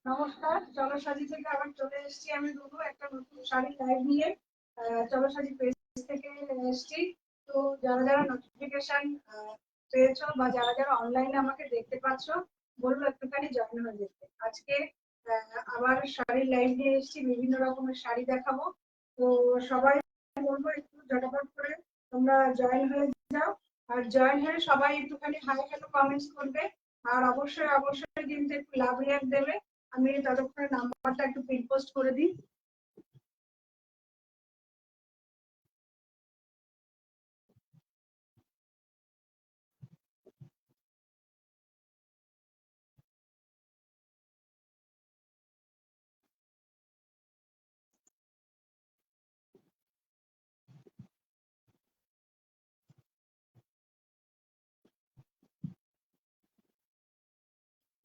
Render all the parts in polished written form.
নমস্কার, চলসাজি থেকে আবার চলে এসেছি আমি দুটো একটা নতুন শাড়ি লাইভ নিয়ে। চলসাজি পেজ থেকে এসেছি। তো যারা যারা নোটিফিকেশন পেয়েছো বা যারা যারা অনলাইনে আমাকে দেখতে পাচ্ছ, বলবো একটুখানি জয়েন হয়ে যেতে। আজকে আবার শাড়ির লাইভ নিয়ে এসেছি, বিভিন্ন রকমের শাড়ি দেখাবো। তো সবাই বলবো একটু ঝটাফট করে তোমরা জয়েন হয়ে যাও। আর জয়েন হয়ে সবাই একটুখানি হাই হ্যালো কমেন্টস করবে। আর অবশ্যই অবশ্যই কিন্তু একটু লাভ রিয়াক্ট দেবে। আমি ততক্ষণে নাম্বারটা একটু পিন পোস্ট করে দিই।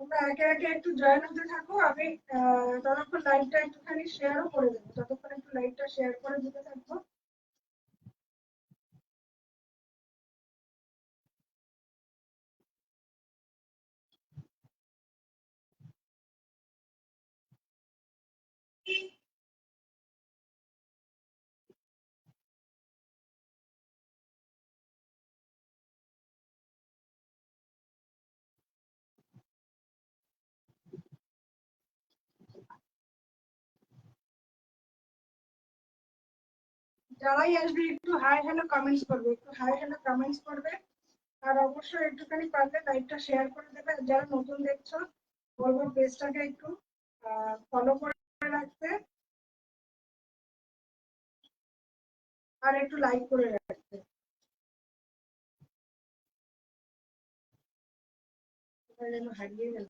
তোমরা একে একে একটু জয়েন হতে থাকো। আমি ততক্ষণ লাইভটা একটুখানি শেয়ারও করে দেবো, ততক্ষণ একটু লাইভটা শেয়ার করে দিতে থাকবো। যারাই আসবে একটু হাই হ্যালো কমেন্টস করবে, একটু হাই হ্যালো কমেন্টস করবে। আর অবশ্যই একটুখানি পারলে লাইভটা শেয়ার করে দেবে। আর যারা নতুন দেখছো, বলবো পেজটাকে একটু ফলো করে রাখতে আর একটু লাইক করে রাখতে। যেন হারিয়ে গেল।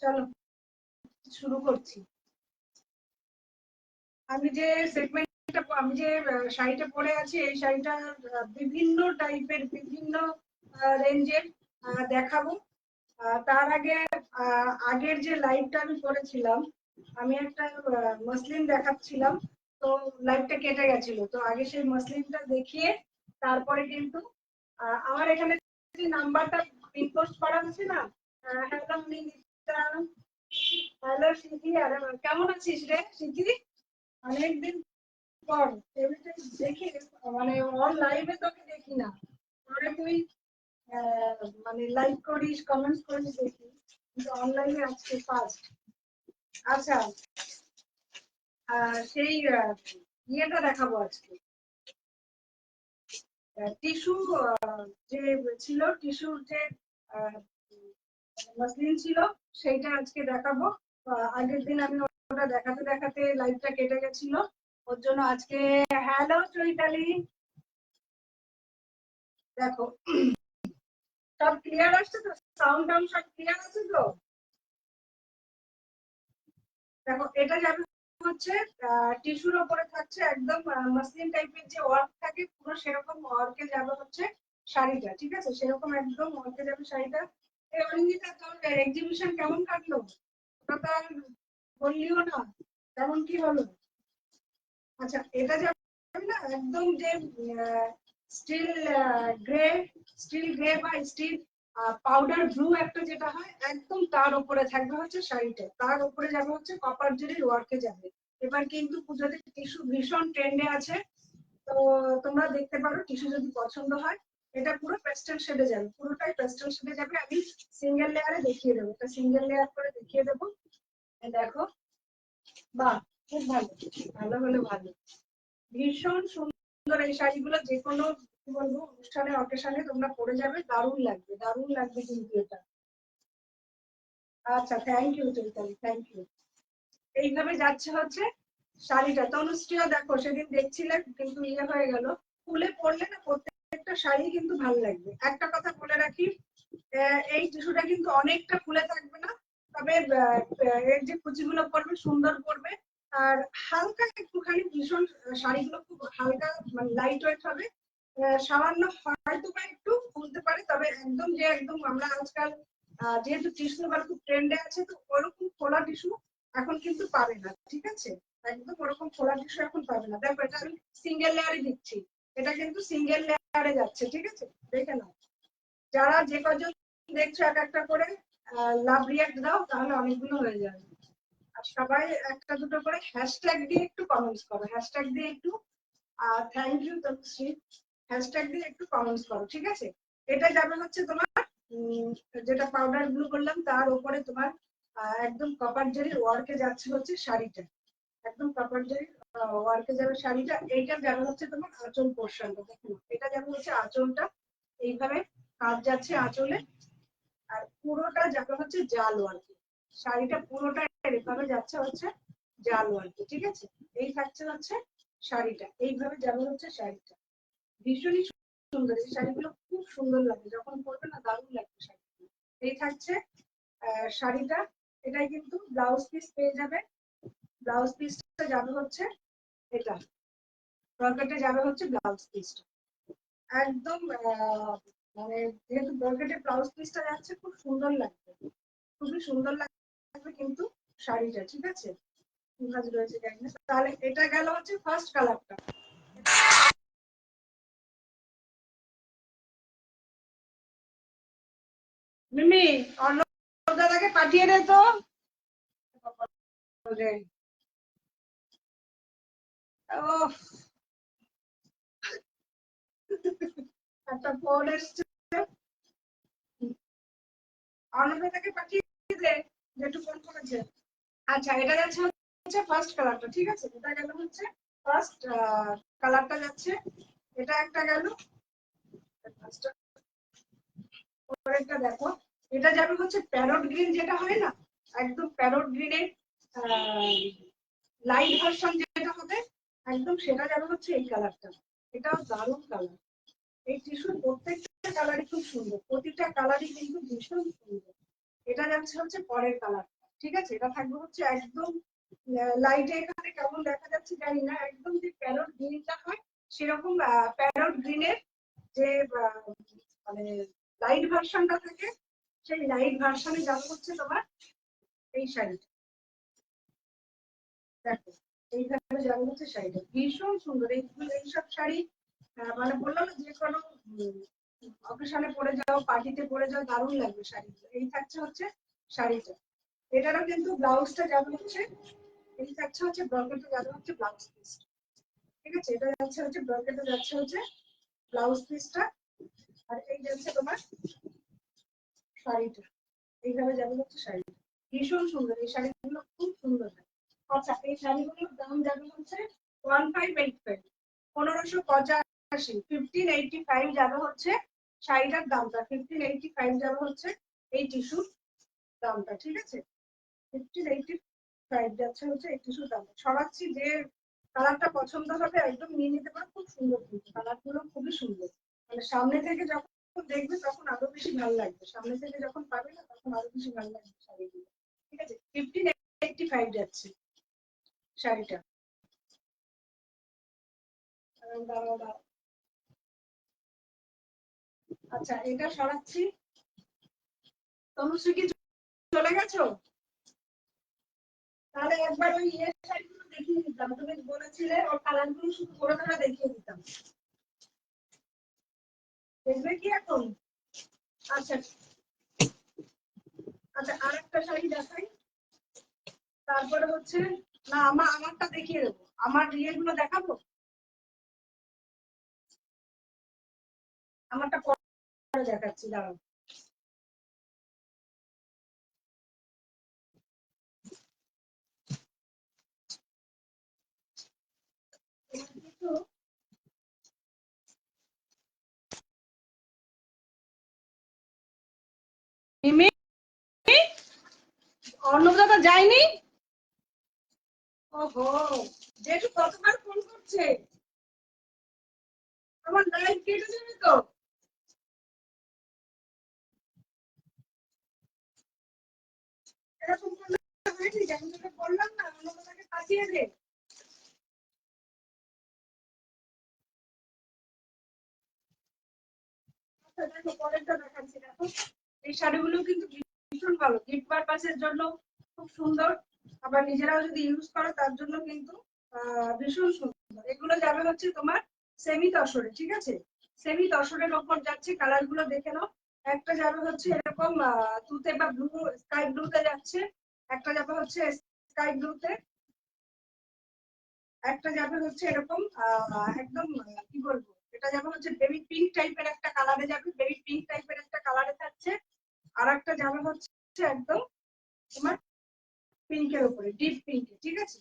চলো শুরু করছি। আমি যে সেগমেন্টটা আমি যে শাড়িটা পরে আছি, এই শাড়িটা বিভিন্ন টাইপের বিভিন্ন রেঞ্জের দেখাবো। তার আগে আগের যে লাইভটা আমি করেছিলাম, আমি একটা মসলিন দেখাচ্ছিলাম। তো লাইভটা কেটে গেছিল, তো আগে সেই মসলিনটা দেখিয়ে তারপরে কিন্তু আমার এখানে যে নাম্বারটা পিন পোস্ট করা আছে না। হ্যালো নিতা, হ্যালো সিদ্ধি, আরে কেমন আছিস রে সিদ্ধি? অনেকদিন পর এমনিতে দেখি, মানে অন লাইভে তোকে দেখি না। পরে তুই মানে লাইক করিস, কমেন্টস করিস দেখি, কিন্তু অনলাইনে আজকে ফার্স্ট। আচ্ছা, সেই ইয়েটা দেখাবো আজকে। টিস্যু যে ছিল, টিস্যুর যে মসলিন ছিল, সেইটা আজকে দেখাবো। আগের দিন আমি ওটা দেখাতে দেখাতে লাইভটা কেটে গেছিল, ওর জন্য আজকে। হ্যালো চৈতালি, দেখো সব ক্লিয়ার আসছে তো? সাউন্ড টাউন্ড সব ক্লিয়ার আছে তো? দেখো এটা যাবে হচ্ছে টিস্যুর ওপরে থাকছে একদম মসলিন টাইপের যে ওয়ার্ক থাকে, পুরো সেরকম ওয়ার্কে যাবে হচ্ছে শাড়িটা। ঠিক আছে, সেরকম একদম ওয়ার্কে যাবে শাড়িটা। এই অরিন্দিতা, তোর এক্সিবিশন কেমন কাটলো? ওটা তো আর বললিও না, কেমন কি হলো? আচ্ছা, এটা যাবে না একদম যে স্টিল গ্রে, স্টিল গ্রে বা স্টিল পাউডার ব্লু একটা যেটা হয়, একদম তার উপরে থাকবে হচ্ছে শাড়িটা, তার উপরে যাবে হচ্ছে কপার জরির ওয়ার্কে যাবে। এবার কিন্তু পুজোতে টিস্যু ভীষণ ট্রেন্ডে আছে। তো তোমরা দেখতে পারো, টিস্যু যদি পছন্দ হয়। এটা পুরো পেস্টেল শেডে যাবে, পুরোটাই পেস্টেল শেডে যাবে। আমি সিঙ্গেল লেয়ারে দেখিয়ে দেবো, এটা সিঙ্গেল লেয়ার করে দেখিয়ে দেবো। দেখো, বাহ, খুব ভালো, ভালো হলে ভালো, ভীষণ সুন্দর। এই শাড়িগুলো যে কোনো কি বলবো অনুষ্ঠানে অকেশনে তোমরা পরে যাবে, দারুণ লাগবে, দারুণ লাগবে কিন্তু এটা। আচ্ছা, thank you Chaitali, thank you. এইভাবে যাচ্ছে হচ্ছে শাড়িটা। তনুশ্রীও দেখো সেদিন দেখছিলে, কিন্তু ইয়ে হয়ে গেল, খুলে পড়লে না পড়তে প্রত্যেকটা শাড়ি কিন্তু ভালো লাগবে। একটা কথা বলে রাখি, এই টিস্যুটা কিন্তু অনেকটা ফুলে থাকবে না, তবে এর যে কুচিগুলো পড়বে সুন্দর পড়বে, আর হালকা একটুখানি ভীষণ শাড়িগুলো খুব হালকা মানে লাইট ওয়েট হবে, সামান্য হয়তো বা একটু ফুলতে পারে, তবে একদম যে একদম আমরা আজকাল যেহেতু টিস্যু আবার খুব ট্রেন্ডে আছে, তো ওরকম খোলা টিস্যু এখন কিন্তু পাবে না, ঠিক আছে? একদম ওরকম খোলা টিস্যু এখন পাবে না। দেখো এটা আমি সিঙ্গেল লেয়ারে দিচ্ছি, এটা কিন্তু সিঙ্গেল লেয়ারে যাচ্ছে, ঠিক আছে? দেখে নাও, যারা যে কজন দেখছো এক একটা করে লাভ রিয়াক্ট দাও, তাহলে অনেকগুলো হয়ে যাবে। আর সবাই একটা দুটো করে হ্যাশট্যাগ দিয়ে একটু কমেন্টস করো, হ্যাশট্যাগ দিয়ে একটু থ্যাংক ইউ তনুশ্রী, হ্যাশট্যাগ দিয়ে একটু কমেন্টস করো, ঠিক আছে? এটা যাবে হচ্ছে তোমার যেটা পাউডার ব্লু করলাম তার উপরে তোমার একদম কপার জেরির ওয়ার্কে যাচ্ছে হচ্ছে শাড়িটা, একদম কপার জেরির ওয়ার্কে যাবে শাড়িটা। এইটা যাবে হচ্ছে তোমার আঁচল পোর্শনটা, দেখো এটা যাবে হচ্ছে আঁচলটা, এইভাবে কাজ যাচ্ছে আঁচলে, আর পুরোটা যাবে হচ্ছে জাল ওয়ার্কে, শাড়িটা পুরোটা এভাবে যাচ্ছে হচ্ছে জাল ওয়ার্কে, ঠিক আছে? এই থাকছে হচ্ছে শাড়িটা, এইভাবে যাবে হচ্ছে শাড়িটা, ভীষণই সুন্দর। এই শাড়িগুলো খুব সুন্দর লাগে, যখন পরবে না দারুণ লাগবে শাড়িগুলো। এই থাকছে শাড়িটা, এটাই কিন্তু ব্লাউজ পিস পেয়ে যাবে, ব্লাউজ পিসটা যাবে হচ্ছে এটা, ব্রকেটে যাবে হচ্ছে ব্লাউজ পিসটা, একদম মানে যেহেতু ব্রকেটে ব্লাউজ পিসটা যাচ্ছে খুব সুন্দর লাগবে, খুবই সুন্দর লাগবে কিন্তু শাড়িটা, ঠিক আছে? কি ভাজ রয়েছে জানি না। তাহলে এটা গেল হচ্ছে ফার্স্ট কালারটা। মিমি অন্য দাদাকে পাঠিয়ে দে তো। একটা ফোন এসছে, অন্নদাকে পাঠিয়ে দে যেটু ফোন করেছে। আচ্ছা এটা যাচ্ছে হচ্ছে ফার্স্ট কালারটা, ঠিক আছে? এটা গেল হচ্ছে ফার্স্ট কালারটা যাচ্ছে, এটা একটা গেল। পরেরটা দেখো, এটা যাবে হচ্ছে প্যারট গ্রিন, যেটা হয় না একদম প্যারট গ্রিনের লাইট ভার্সন যেটা হবে একদম, সেটা যাবে হচ্ছে এই কালারটা। এটাও দারুণ কালার, এই টিস্যুর প্রত্যেকটা কালারই খুব সুন্দর, প্রতিটা কালারই কিন্তু ভীষণ সুন্দর। এটা যাচ্ছে হচ্ছে পরের কালারটা, ঠিক আছে? এটা থাকবে হচ্ছে একদম লাইটে, এখানে কেমন দেখা যাচ্ছে জানি না, একদম যে প্যারট গ্রিনটা হয় সেরকম প্যারট গ্রিনের যে মানে লাইট ভার্সনটা থাকে, সেই লাইট ভার্সনে যাবে হচ্ছে তোমার এই শাড়িটা। দেখো এইভাবে যাবে হচ্ছে শাড়িটা, ভীষণ সুন্দর। এইসব শাড়ি মানে বললাম না, যে কোনো অকেশনে পরে যাও, পার্টিতে পরে যাও, দারুণ লাগবে শাড়িটা। এই থাকছে হচ্ছে শাড়িটা, এটারও কিন্তু ব্লাউজটা যাবে হচ্ছে, এই থাকছে হচ্ছে ব্রকেটে যাবে হচ্ছে ব্লাউজ পিস, ঠিক আছে? এটা যাচ্ছে হচ্ছে ব্রকেটে যাচ্ছে হচ্ছে ব্লাউজ পিসটা, আর এই যাচ্ছে তোমার শাড়িটা, এইভাবে যাবে হচ্ছে শাড়িটা, ভীষণ সুন্দর। এই শাড়িগুলো খুব সুন্দর হয়। আচ্ছা এই শাড়িগুলোর দাম যাবে হচ্ছে 1585, 1585, 1585 যাবে হচ্ছে শাড়িটার দামটা, 1585 যাবে হচ্ছে এই টিস্যুর দামটা, ঠিক আছে? 1585 যাচ্ছে হচ্ছে এই টিস্যুর দামটা। ছড়াচ্ছি, যে কালারটা পছন্দ হবে একদম নিয়ে নিতে পারো, খুব সুন্দর কিন্তু কালারগুলো খুবই সুন্দর, মানে সামনে থেকে যখন দেখবে তখন আরো বেশি ভালো লাগবে, সামনে থেকে যখন পাবে না তখন আরো বেশি ভালো লাগবে শাড়িগুলো, ঠিক আছে? 1585 যাচ্ছে শাড়িটা। আচ্ছা এটা সরাচ্ছি, তনুশ্রী কি চলে গেছো? তাহলে একবার ওই ইয়ের শাড়িগুলো দেখিয়ে দিতাম, তুমি বলেছিলে ওর কালারগুলো শুধু করে ধরে দেখিয়ে দিতাম, দেখবে কি এখন? আচ্ছা আচ্ছা আর একটা শাড়ি দেখাই, তারপরে হচ্ছে না আমারটা দেখিয়ে দেবো, আমার ইয়েগুলো দেখাবো, আমারটা পরে দেখাচ্ছি, দাঁড়াও। মিমি অন্নদাতা যায়নি? ওহো, জেঠু কতবার ফোন করছে, আমার লাইভ কেটে যাবে তো। এরকম হয়নি, যেমন তোকে বললাম না অন্যটাকে কাটিয়ে দে। দেখো পরেরটা দেখাচ্ছি। দেখো এই শাড়িগুলো কিন্তু ভীষণ ভালো, গিফট পারপাসের জন্য খুব সুন্দর, আবার নিজেরাও যদি ইউজ করো তার জন্য কিন্তু ভীষণ সুন্দর। এগুলো যাবে হচ্ছে তোমার সেমি তসরে, ঠিক আছে? সেমি তসরের ওপর যাচ্ছে, কালার গুলো দেখে নাও। একটা যাবে হচ্ছে এরকম তুতে বা ব্লু, স্কাই ব্লুতে যাচ্ছে, একটা যাবে হচ্ছে স্কাই ব্লুতে, একটা যাবে হচ্ছে এরকম একদম কি বলবো, এটা যাবে হচ্ছে বেবি পিঙ্ক টাইপের একটা কালারে যাবে, বেবি পিঙ্ক টাইপের একটা কালারে থাকছে। আর একটা যাবে হচ্ছে একদম তোমার পিঙ্কের উপরে, ডিপ পিঙ্কে, ঠিক আছে?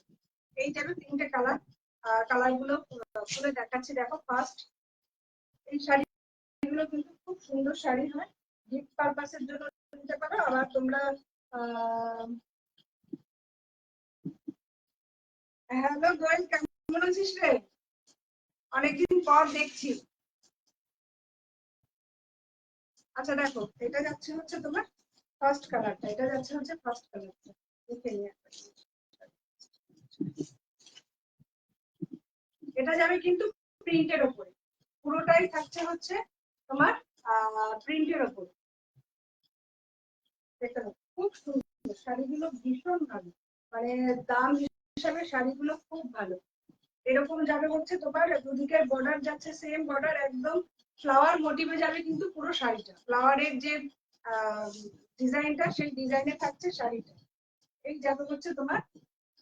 এই যাবে তিনটে কালার। কালার গুলো খুলে দেখাচ্ছি। দেখো ফার্স্ট এই শাড়িগুলো কিন্তু খুব সুন্দর শাড়ি হয়, গিফট পারপাসের জন্য নিতে পারো। আবার তোমরা হ্যালো গোয়েল, কেমন আছিস রে? অনেকদিন পর দেখছি। আচ্ছা দেখো, এটা যাচ্ছে হচ্ছে তোমার ফার্স্ট কালারটা, এটা যাচ্ছে হচ্ছে ফার্স্ট কালারটা, দেখে নিয়ে এটা যাবে কিন্তু প্রিন্টের উপরে, পুরোটাই থাকছে হচ্ছে তোমার প্রিন্টের উপরে। দেখতে পাচ্ছ খুব সুন্দর শাড়িগুলো, ভীষণ ভালো, মানে দাম হিসাবে শাড়িগুলো খুব ভালো। এরকম যাবে হচ্ছে তোমার দুদিকের বর্ডার যাচ্ছে সেম বর্ডার, একদম ফ্লাওয়ার মোটিভে যাবে কিন্তু পুরো শাড়িটা, ফ্লাওয়ারের যে ডিজাইনটা সেই ডিজাইনে থাকছে শাড়িটা। এই যাবে হচ্ছে তোমার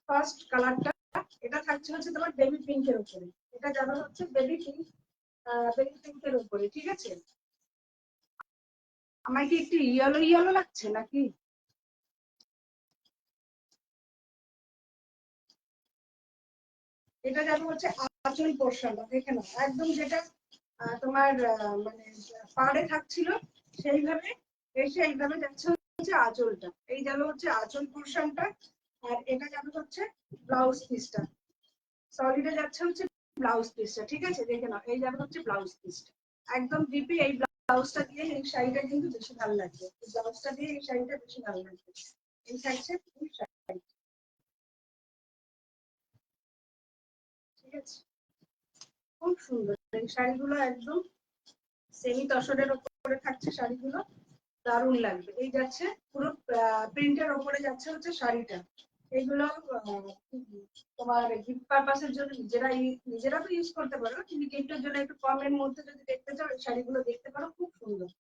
ফার্স্ট কালারটা, এটা থাকছে হচ্ছে তোমার বেবি পিঙ্কের উপরে, এটা যাবে হচ্ছে বেবি পিঙ্ক, বেবি পিঙ্কের উপরে, ঠিক আছে? আমার কি একটু ইয়েলো ইয়েলো লাগছে নাকি? এটা যাবে হচ্ছে আঁচল পোর্শনটা, দেখে নাও একদম যেটা তোমার মানে পাড়ে থাকছিল সেইভাবে এসে এইভাবে যাচ্ছে হচ্ছে আঁচলটা, এই যাবে হচ্ছে আঁচল পোর্শনটা। আর এটা যাবে হচ্ছে ব্লাউজ পিসটা, সলিডে যাচ্ছে হচ্ছে ব্লাউজ পিসটা, ঠিক আছে? দেখে নাও এই যাবে হচ্ছে ব্লাউজ পিসটা, একদম ডিপে এই ব্লাউজটা দিয়ে এই শাড়িটা কিন্তু বেশি ভালো লাগবে, এই ব্লাউজটা দিয়ে এই শাড়িটা বেশি ভালো লাগবে। এই থাকছে ফুল শাড়ি, ঠিক আছে? খুব সুন্দর এই শাড়িগুলো, একদম সেমি তসরের উপরে থাকছে শাড়িগুলো, দারুণ লাগবে। এই যাচ্ছে পুরো প্রিন্টের ওপরে যাচ্ছে হচ্ছে শাড়িটা। এগুলো তোমার গিফট পারপাসের জন্য নিজেরা তো ইউজ করতে পারো, কিন্তু গিফটের জন্য একটু কমের মধ্যে যদি দেখতে চাও এই শাড়িগুলো দেখতে পারো, খুব সুন্দর।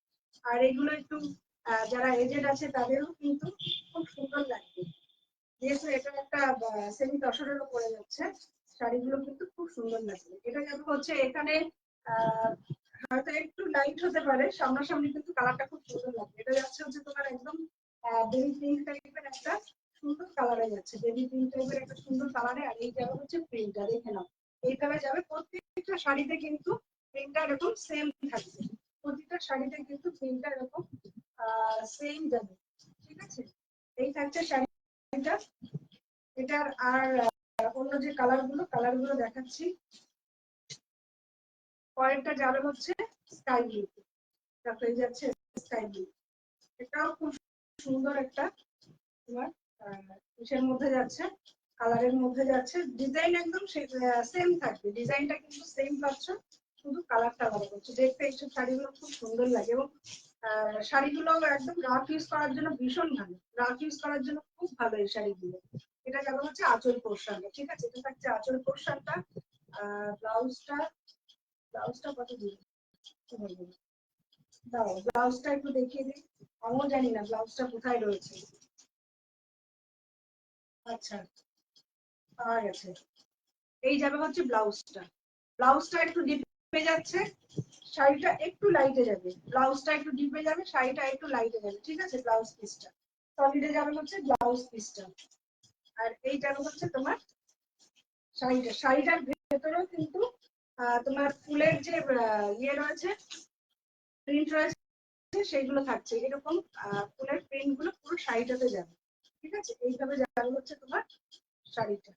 আর এগুলো একটু যারা এজেড আছে তাদেরও কিন্তু খুব সুন্দর লাগবে, যেহেতু এটা একটা সেমি তসরের উপরে যাচ্ছে, শাড়িগুলো কিন্তু খুব সুন্দর লাগবে। এটা যেমন হচ্ছে এখানে আহ হয়তো একটু লাইট হতে পারে, সামনাসামনি কিন্তু কালারটা খুব সুন্দর লাগবে। এটা যাচ্ছে হচ্ছে তোমার একদম বেবি পিঙ্ক টাইপের একটা সুন্দর কালারে যাচ্ছে, বেবি পিঙ্ক টাইপের একটা সুন্দর কালারে। আর এই যাবে হচ্ছে প্রিন্টটা, দেখে নাও এইভাবে যাবে প্রত্যেকটা শাড়িতে, কিন্তু প্রিন্টটা এরকম সেম থাকবে, প্রত্যেকটা শাড়িতে কিন্তু প্রিন্টটা এরকম সেম যাবে, ঠিক আছে? এই থাকছে শাড়িটা। এটার আর অন্য যে কালার গুলো দেখাচ্ছি। পরেরটা যাবে হচ্ছে স্কাই ব্লু, তারপরে যাচ্ছে স্কাই ব্লু, এটাও খুব সুন্দর একটা তোমার ইসের মধ্যে যাচ্ছে, কালারের মধ্যে যাচ্ছে, ডিজাইন একদম সেম থাকবে, ডিজাইনটা কিন্তু সেম পাচ্ছ, শুধু কালারটা আলাদা করছে। দেখতে এইসব শাড়িগুলো খুব সুন্দর লাগে, এবং শাড়িগুলো একদম রাফ ইউজ করার জন্য ভীষণ ভালো, রাফ ইউজ করার জন্য খুব ভালো এই শাড়িগুলো। এটা যেমন হচ্ছে আঁচল পোর্শনটা, ঠিক আছে? এটা থাকছে আঁচল পোর্শনটা। ব্লাউজটা, ব্লাউজটা কত দূর দাও, ব্লাউজটা একটু দেখিয়ে দিই, আমিও জানি না ব্লাউজটা কোথায় রয়েছে। আচ্ছা, পাওয়া গেছে। এই যাবে হচ্ছে ব্লাউজটা, ব্লাউজটা একটু ডিপে যাচ্ছে, শাড়িটা একটু লাইটে যাবে, ব্লাউজটা একটু ডিপে যাবে, শাড়িটা একটু লাইটে যাবে, ঠিক আছে? ব্লাউজ পিসটা সলিডে যাবে হচ্ছে ব্লাউজ পিসটা। আর এই যাবে হচ্ছে তোমার শাড়িটার ভেতরেও কিন্তু তোমার ফুলের যে ইয়ে রয়েছে, প্রিন্ট রয়েছে, সেইগুলো থাকছে এরকম, ফুলের প্রিন্ট গুলো পুরো শাড়িটাতে যাবে, ঠিক আছে? এইভাবে যাবে হচ্ছে তোমার শাড়িটা,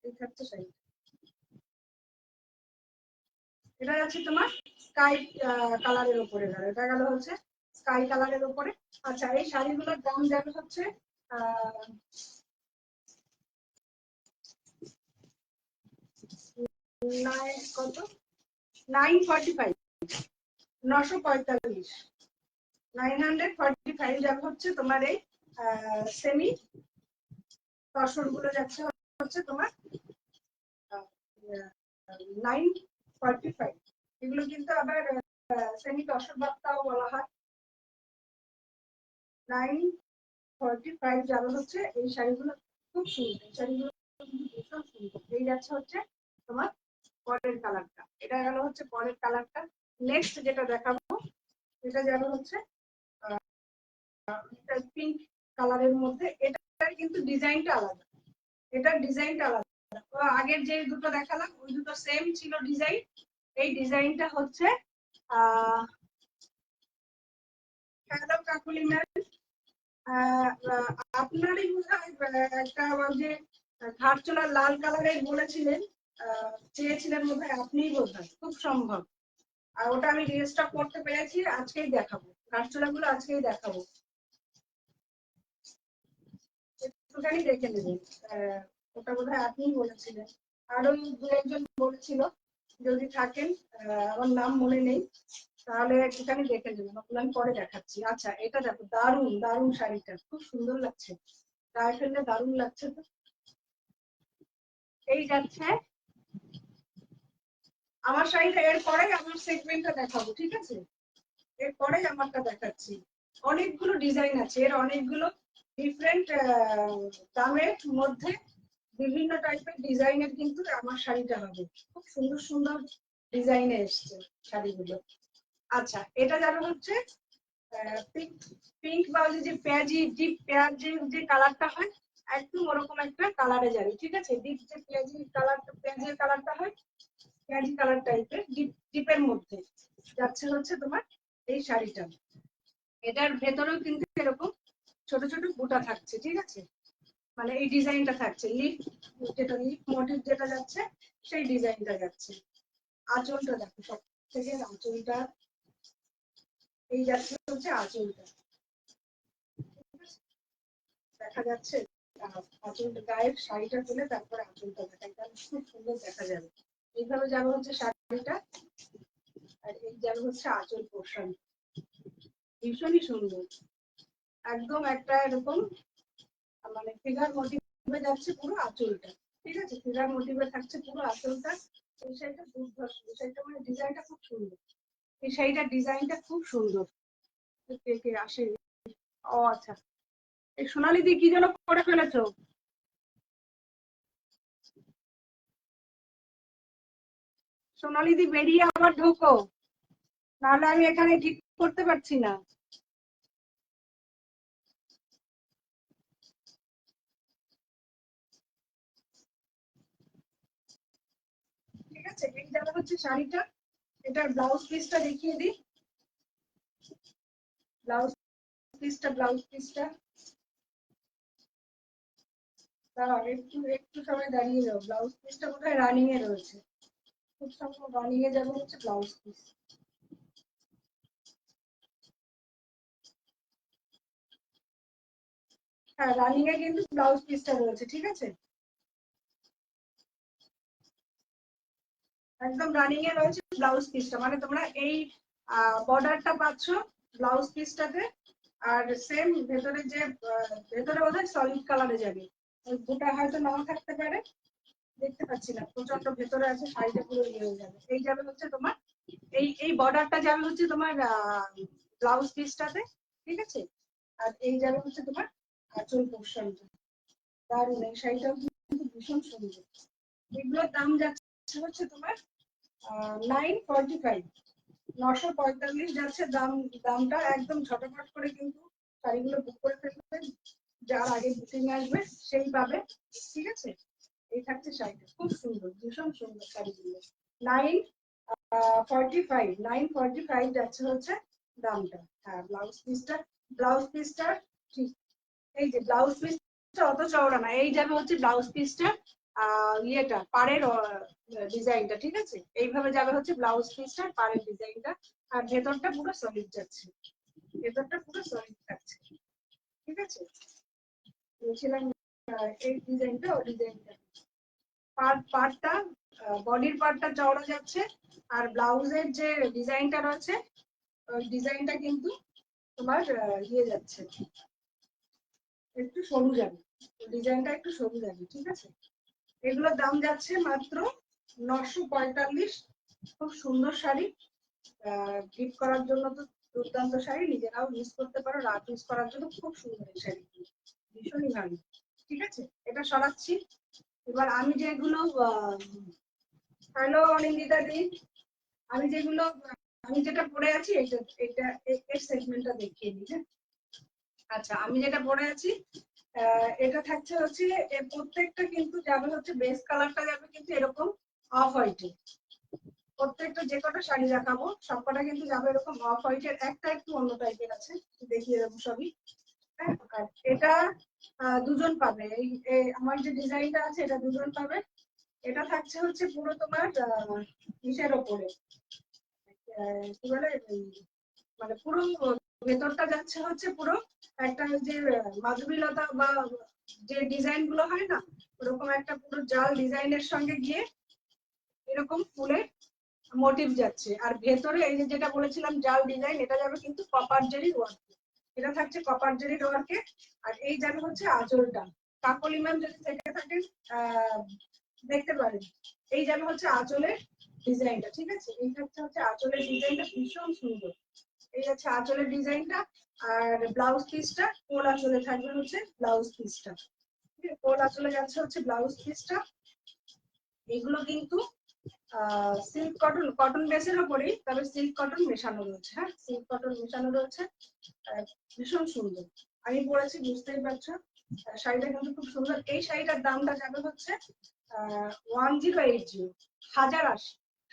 এই থাকছে শাড়িটা। এটা যাচ্ছে তোমার স্কাই কালারের উপরে গেল, এটা গেল হচ্ছে স্কাই কালারের উপরে। আচ্ছা, এই শাড়িগুলোর দাম যাবে হচ্ছে কত, 945, 945, 945 যাবে হচ্ছে তোমার এই সেমি তসর গুলো যাচ্ছে হচ্ছে তোমার 945। এগুলো কিন্তু আবার সেমি তসর বার্তাও বলা হয়। 945 যাবে হচ্ছে এই শাড়িগুলো, খুব সুন্দর এই শাড়িগুলো, ভীষণ সুন্দর। এই যাচ্ছে হচ্ছে তোমার পরের কালারটা, এটা গেল হচ্ছে পরের কালারটা। নেক্সট যেটা দেখাবো এটা যাবে হচ্ছে পিঙ্ক কালারের মধ্যে। এটার কিন্তু ডিজাইনটা আলাদা, এটার ডিজাইনটা আলাদা। আগের যে দুটো দেখালাম ওই দুটো সেম ছিল ডিজাইন, এই ডিজাইনটা হচ্ছে হ্যালো কাকুলি ম্যাম, আপনারই বোধহয় একটা যে ঘাটচোলা লাল কালারের বলেছিলেন, চেয়েছিলেন বোধহয় আপনিই, বোধহয় খুব সম্ভব। আর ওটা আমি রিস্টক করতে পেরেছি, আজকেই দেখাবো ঘাটচোলা গুলো, আজকেই দেখাবো, একটুখানি দেখে নেবেন। ওটা বোধহয় আপনিই বলেছিলেন, আরো দু একজন বলেছিল, যদি থাকেন আমার নাম মনে নেই, তাহলে একটুখানি দেখে নেবেন, ওগুলো আমি পরে দেখাচ্ছি। আচ্ছা, এটা দেখো, দারুণ দারুণ শাড়িটা, খুব সুন্দর লাগছে, গায়ে ফেললে দারুণ লাগছে তো। এই যাচ্ছে আমার শাড়িটা, এরপরেই আমার সেগমেন্টটা দেখাবো, ঠিক আছে, এরপরেই আমারটা দেখাচ্ছি। অনেকগুলো ডিজাইন আছে, এর অনেকগুলো ডিফারেন্ট দামের মধ্যে বিভিন্ন টাইপের ডিজাইনের কিন্তু আমার শাড়িটা হবে, খুব সুন্দর সুন্দর ডিজাইনে এসছে শাড়িগুলো। আচ্ছা, এটা যাবে হচ্ছে পিঙ্ক, পিঙ্ক বা যে পেঁয়াজি ডিপ পেঁয়াজি যে কালারটা হয়, একদম ওরকম একটা কালারে যাবে, ঠিক আছে। ডিপ যে পেঁয়াজি কালারটা, পেঁয়াজের কালারটা হয়, পেঁয়াজি কালার টাইপের ডিপ ডিপের মধ্যে যাচ্ছে হচ্ছে তোমার এই শাড়িটা। এটার ভেতরেও কিন্তু এরকম ছোট ছোট বুটা থাকছে, ঠিক আছে, মানে এই ডিজাইনটা থাকছে, লিফ যেটা লিফ মোটিভ যেটা যাচ্ছে সেই ডিজাইনটা যাচ্ছে। আঁচলটা দেখো, সব থেকে আঁচলটা, এই যাচ্ছে হচ্ছে আঁচলটা, দেখা যাচ্ছে আঁচলটা, গায়ের শাড়িটা তুলে তারপরে আঁচলটা দেখা, তাহলে খুব সুন্দর দেখা যাবে। এইভাবে যাবে হচ্ছে শাড়িটা, আর এই যাবে হচ্ছে আঁচল পোর্শন, ভীষণই সুন্দর, একদম একটা এরকম মানে ফিগার মোটিভে যাচ্ছে পুরো আঁচলটা, ঠিক আছে, ফিগার মোটিভে থাকছে পুরো আঁচলটা। এই শাড়িটা দুর্ধর্ষ, এই শাড়িটা মানে ডিজাইনটা খুব সুন্দর, এই শাড়িটার ডিজাইনটা খুব সুন্দর। কে কে আসে? ও আচ্ছা, এই সোনালি দি কি যেন করে ফেলেছো? সোনালি দি বেরিয়ে আবার ঢোকো, নাহলে আমি এখানে ঠিক করতে পারছি না। ঠিক আছে, এই যাবে হচ্ছে শাড়িটা, এটার ব্লাউজ পিসটা দেখিয়ে দিই। ব্লাউজ পিসটা, ব্লাউজ পিসটা দাঁড়াও, একটু একটু সময় দাঁড়িয়ে যাও, ব্লাউজ পিসটা কোথায় রানিং এ রয়েছে, খুব সম্ভব রানিং এ যাবে হচ্ছে ব্লাউজ পিস। হ্যাঁ, রানিং এ কিন্তু ব্লাউজ পিসটা রয়েছে, ঠিক আছে, একদম রানিং এ রয়েছে ব্লাউজ পিসটা, মানে তোমরা এই বর্ডারটা পাচ্ছ ব্লাউজ পিসটাতে, আর সেম ভেতরে যে ভেতরে বোধহয় সলিড কালারে যাবে, গোটা হয়তো নাও থাকতে পারে, দেখতে পাচ্ছি না, প্রচন্ড ভেতরে আছে, শাড়িটা পুরো ইয়ে হয়ে যাবে। এই যাবে হচ্ছে তোমার এই বর্ডারটা যাবে হচ্ছে তোমার ব্লাউজ পিসটাতে, ঠিক আছে, আর এই যাবে হচ্ছে তোমার আঁচল পোর্শনটা। দারুণ, এই শাড়িটাও কিন্তু ভীষণ সুন্দর। এগুলোর দাম যাচ্ছে হচ্ছে তোমার 945, 945 যাচ্ছে দাম। দামটা একদম ঝটপট করে কিন্তু শাড়িগুলো বুক করে ফেলবেন, যার আগে বুকিং আসবে সেই পাবে, ঠিক আছে। এই থাকছে শাড়িটা, খুব সুন্দর, ভীষণ সুন্দর শাড়িগুলো। 945, 945 যাচ্ছে হচ্ছে দামটা। হ্যাঁ, ব্লাউজ পিসটা, ব্লাউজ পিসটা ঠিক, এই যে ব্লাউজ পিসটা অত চওড়া না, এই যাবে হচ্ছে ব্লাউজ পিসটা ইয়েটা পাড়ের ডিজাইনটা, ঠিক আছে, এইভাবে যাবে হচ্ছে ব্লাউজ পিসটা পাড়ের ডিজাইনটা, আর ভেতরটা পুরো সলিড যাচ্ছে। ভেতরটা পুরো সলিড থাকছে, ঠিক আছে। বলছিলাম এই ডিজাইনটা ও ডিজাইনটা পার্টটা বডির পার্টটা চওড়া যাচ্ছে, আর ব্লাউজের যে ডিজাইনটা রয়েছে ওই ডিজাইনটা কিন্তু তোমার ইয়ে যাচ্ছে, একটু সরু যাবে, ডিজাইনটা একটু সরু যাবে, ঠিক আছে। এগুলোর দাম যাচ্ছে মাত্র 945। খুব সুন্দর শাড়ি, গিফট করার জন্য তো দুর্দান্ত শাড়ি, নিজেরাও ইউজ করতে পারো, রাত ইউজ করার জন্য খুব সুন্দর এই শাড়ি, ভীষণই ভালো। ঠিক আছে, এটা সরাচ্ছি। এবার আমি যেগুলো হ্যালো অনিন্দিতা দি, আমি যেগুলো আমি যেটা পরে আছি এটা এটা এর সেগমেন্টটা দেখিয়ে দিই। হ্যাঁ, আচ্ছা, আমি যেটা পরে আছি এটা থাকছে হচ্ছে প্রত্যেকটা কিন্তু যাবে হচ্ছে বেস কালারটা যাবে কিন্তু এরকম অফ হোয়াইটে। প্রত্যেকটা যে কটা শাড়ি দেখাবো সবকটা কিন্তু যাবে এরকম অফ হোয়াইটের, একটা একটু অন্য টাইপের আছে, দেখিয়ে দেবো সবই। হ্যাঁ, আর এটা দুজন পাবে, এই আমার যে ডিজাইনটা আছে এটা দুজন পাবে। এটা থাকছে হচ্ছে পুরো তোমার ইসের ওপরে, কি বলে মানে পুরো ভেতরটা যাচ্ছে হচ্ছে পুরো একটা যে মাধবীলতা বা যে ডিজাইন গুলো হয় না, ওরকম একটা পুরো জাল ডিজাইনের সঙ্গে গিয়ে এরকম ফুলের মোটিভ যাচ্ছে। আর ভেতরে এই যে যেটা বলেছিলাম জাল ডিজাইন, এটা যাবে কিন্তু কপার জেরির ওয়ার্ক, এটা থাকছে কপার জেরির ওয়ার্কে। আর এই যাবে হচ্ছে আঁচলটা, কাকলি ম্যাম যদি থেকে থাকেন দেখতে পারেন, এই যাবে হচ্ছে আঁচলের ডিজাইনটা, ঠিক আছে। এই হচ্ছে আঁচলের ডিজাইনটা ভীষণ সুন্দর, এই হচ্ছে আঁচলের ডিজাইনটা। আর ব্লাউজ পিসটা কোল আঁচলে থাকবে হচ্ছে ব্লাউজ পিসটা, কোল আঁচলে যাচ্ছে হচ্ছে ব্লাউজ পিসটা। এগুলো কিন্তু সিল্ক কটন, কটন বেসের উপরেই, তবে সিল্ক কটন মেশানো রয়েছে। হ্যাঁ, সিল্ক কটন মেশানো রয়েছে, ভীষণ সুন্দর। আমি পরেছি, বুঝতেই পারছো শাড়িটা কিন্তু খুব সুন্দর। এই শাড়িটার দামটা যাবে হচ্ছে 1080, 1080,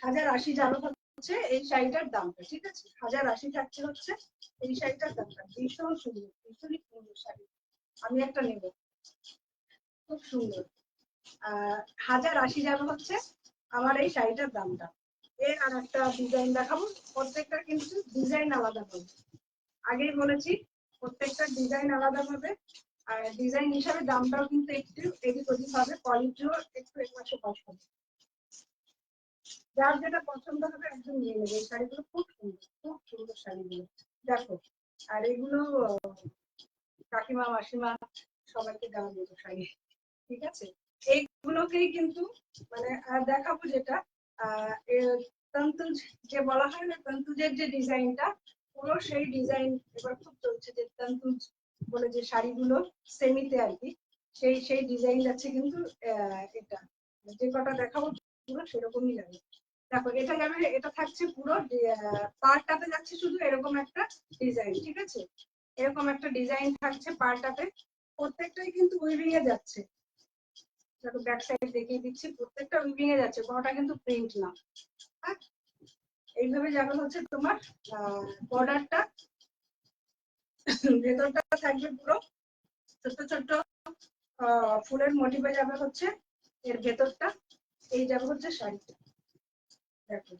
1080 যাবে হচ্ছে এই শাড়িটার দামটা, ঠিক আছে। 1080 থাকছে হচ্ছে এই শাড়িটার দামটা, ভীষণ সুন্দর, ভীষণই সুন্দর শাড়ি। আমি একটা নেব, খুব সুন্দর। 1080 যাবে হচ্ছে আমার এই শাড়িটার দামটা। এর আর একটা ডিজাইন দেখাবো, প্রত্যেকটা কিন্তু ডিজাইন আলাদা হবে, আগেই বলেছি প্রত্যেকটা ডিজাইন আলাদা হবে। আর ডিজাইন হিসাবে দামটাও কিন্তু একটু এদিক ওদিক হবে, কোয়ালিটিও একটু একমাত্র কষ্ট হবে। যার যেটা পছন্দ হবে একদম নিয়ে নেবে, এই শাড়িগুলো খুব সুন্দর, খুব সুন্দর শাড়িগুলো দেখো। আর এগুলো কাকিমা মাসিমা সবাইকে দেওয়া যেত শাড়ি, ঠিক আছে। এইগুলোকেই কিন্তু মানে দেখাবো যেটা তন্তুজ যে বলা হয় না, তন্তুজের যে ডিজাইনটা পুরো সেই ডিজাইন এবার খুব চলছে, যে তন্তুজ বলে যে শাড়িগুলো সেমিতে আর কি, সেই সেই ডিজাইন যাচ্ছে কিন্তু এটা যে কটা দেখাবো পুরো সেরকমই যাবে। দেখো এটা যাবে, এটা থাকছে পুরো পার্টটাতে যাচ্ছে শুধু এরকম একটা ডিজাইন, ঠিক আছে। এরকম একটা ডিজাইন থাকছে পার্টটাতে, প্রত্যেকটাই কিন্তু উইভিং এ যাচ্ছে। দেখো ব্যাক সাইড দেখিয়ে দিচ্ছি, প্রত্যেকটা উইভিং এ যাচ্ছে, কোনোটা কিন্তু প্রিন্ট না। হ্যাঁ, এইভাবে যাবে হচ্ছে তোমার বর্ডারটা, ভেতরটা থাকবে পুরো ছোট্ট ছোট্ট ফুলের মোটিভে যাবে হচ্ছে এর ভেতরটা, এই যাবে হচ্ছে শাড়িটা। দেখো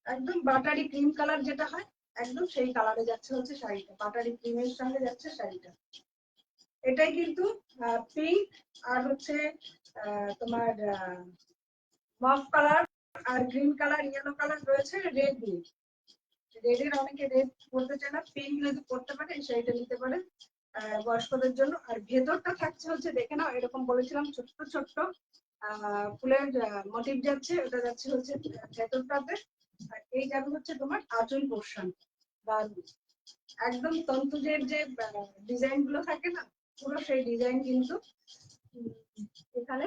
একদম বাটারি ক্রিম কালার যেটা হয় একদম সেই কালারে যাচ্ছে হচ্ছে শাড়িটা, বাটারি ক্রিমের সঙ্গে যাচ্ছে শাড়িটা। এটাই কিন্তু পিঙ্ক আর হচ্ছে তোমার মফ কালার আর গ্রিন কালার, ইয়েলো কালার রয়েছে, রেড দিয়ে। রেডের অনেকে রেড পড়তে চায় না, পিঙ্ক যদি পড়তে পারে এই শাড়িটা নিতে পারে বয়স্কদের জন্য। আর ভেতরটা থাকছে হচ্ছে দেখে নাও, এরকম বলেছিলাম ছোট্ট ছোট্ট ফুলের মোটিভ যাচ্ছে, ওটা যাচ্ছে হচ্ছে ভেতরটাতে। আর এই যাবে হচ্ছে তোমার আঁচল পোর্শন বা একদম তন্তুজের যে ডিজাইন গুলো থাকে না, পুরো সেই ডিজাইন কিন্তু এখানে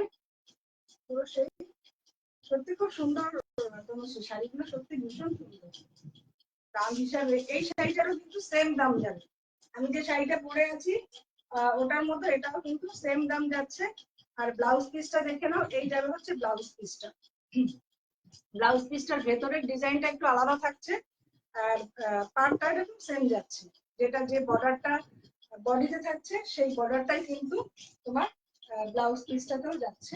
পুরো সেই, সত্যি খুব সুন্দর। তোমার শাড়িগুলো সত্যি ভীষণ সুন্দর। দাম হিসাবে এই শাড়িটারও কিন্তু সেম দাম যাবে, আমি যে শাড়িটা পরে আছি ওটার মতো এটাও কিন্তু সেম দাম যাচ্ছে। আর ব্লাউজ পিসটা দেখে নাও, এই যাবে হচ্ছে ব্লাউজ পিসটা। ব্লাউজ পিসটার ভেতরের ডিজাইনটা একটু আলাদা থাকছে, আর পার্টটা এরকম সেম যাচ্ছে, যেটা যে বর্ডারটা বডিতে থাকছে সেই বর্ডারটাই কিন্তু তোমার ব্লাউজ পিসটাতেও যাচ্ছে।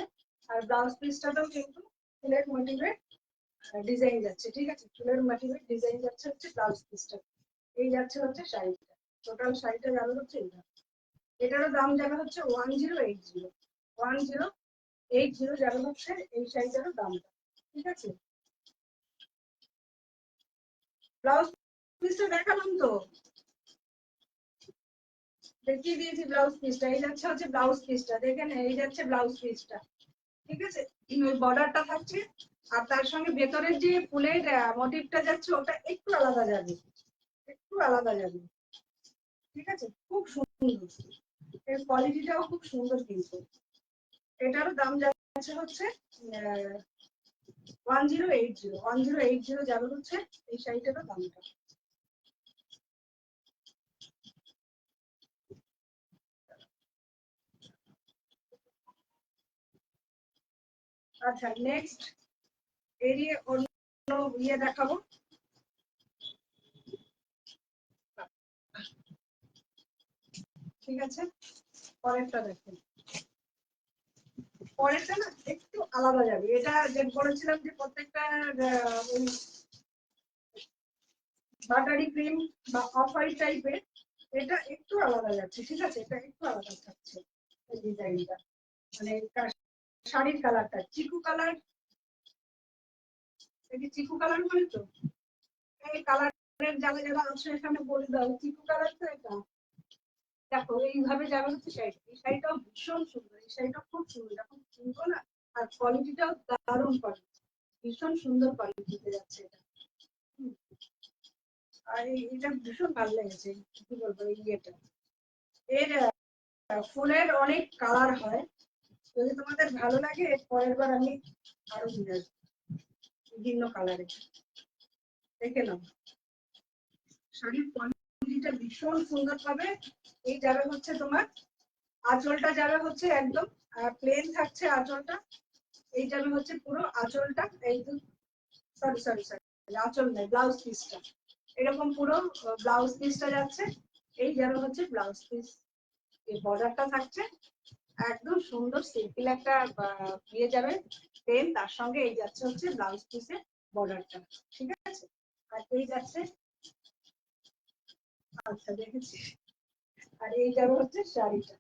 আর ব্লাউজ পিসটাতেও কিন্তু ফুলের মোটিভের ডিজাইন যাচ্ছে, ঠিক আছে। ফুলের মোটিভের ডিজাইন যাচ্ছে হচ্ছে ব্লাউজ পিসটা। এই যাচ্ছে হচ্ছে শাড়িটা, টোটাল শাড়িটা যাবে হচ্ছে এটা। এটারও দাম যাবে হচ্ছে 1080, 1080 যাবে হচ্ছে এই শাড়িটারও দামটা। ঠিক আছে, ব্লাউজ পিসটা দেখালাম তো, দেখিয়ে দিয়েছি ব্লাউজ পিসটা। এই যাচ্ছে হচ্ছে ব্লাউজ পিসটা, দেখেন এই যাচ্ছে ব্লাউজ পিসটা। ঠিক আছে, ওই বর্ডারটা থাকছে, আর তার সঙ্গে ভেতরের যে ফুলের মোটিভটা যাচ্ছে ওটা একটু আলাদা যাবে, একটু আলাদা যাবে। ঠিক আছে, খুব সুন্দর, এর কোয়ালিটিটাও খুব সুন্দর কিন্তু। এটারও দাম যাচ্ছে হচ্ছে 1080 যাবে হচ্ছে এই শাড়িটারও দামটা। আচ্ছা, নেক্সট এরিয়ে অন্য ইয়ে দেখাবো। ঠিক আছে, পরেরটা দেখুন। পরেরটা না একটু আলাদা যাবে, এটা যে বলেছিলাম যে প্রত্যেকটা ওই বাটারি ক্রিম বা অফ হোয়াইট টাইপের, এটা একটু আলাদা যাচ্ছে। ঠিক আছে, এটা একটু আলাদা থাকছে এই ডিজাইনটা, মানে শাড়ির কালারটা চিকু কালার। এটা চিকু কালার বলে তো, এই কালারের যারা যারা আছে এখানে বলে দাও চিকু কালার তো এটা। দেখো এইভাবে যাবে হচ্ছে শাড়িটা, এই শাড়িটাও ভীষণ সুন্দর, এই শাড়িটা খুব সুন্দর, যখন কিনবো না, আর কোয়ালিটিটাও দারুণ কোয়ালিটি, ভীষণ সুন্দর কোয়ালিটিতে যাচ্ছে এটা। আর এটা ভীষণ ভালো লেগেছে, কি বলবো এই ইয়েটা। এর ফুলের অনেক কালার হয়, যদি তোমাদের ভালো লাগে পরের বার আমি আরো নিয়ে আসবো বিভিন্ন কালারে, দেখে নাও। শাড়ির কোয়ালিটিটা ভীষণ সুন্দর পাবে। এই যাবে হচ্ছে তোমার আঁচলটা যাবে হচ্ছে একদম প্লেন থাকছে আঁচলটা, এই যাবে হচ্ছে পুরো আঁচলটা, এই সরি সরি সরি, আঁচল নেই, ব্লাউজ পিসটা এরকম পুরো ব্লাউজ পিসটা যাচ্ছে। এই যাবে হচ্ছে ব্লাউজ পিস, এই বর্ডারটা থাকছে একদম সুন্দর সিম্পল একটা দিয়ে যাবে প্লেন, তার সঙ্গে এই যাচ্ছে হচ্ছে ব্লাউজ পিসের বর্ডারটা। ঠিক আছে, আর এই যাচ্ছে, আচ্ছা দেখেছি, আর এই যাবে হচ্ছে শাড়িটা,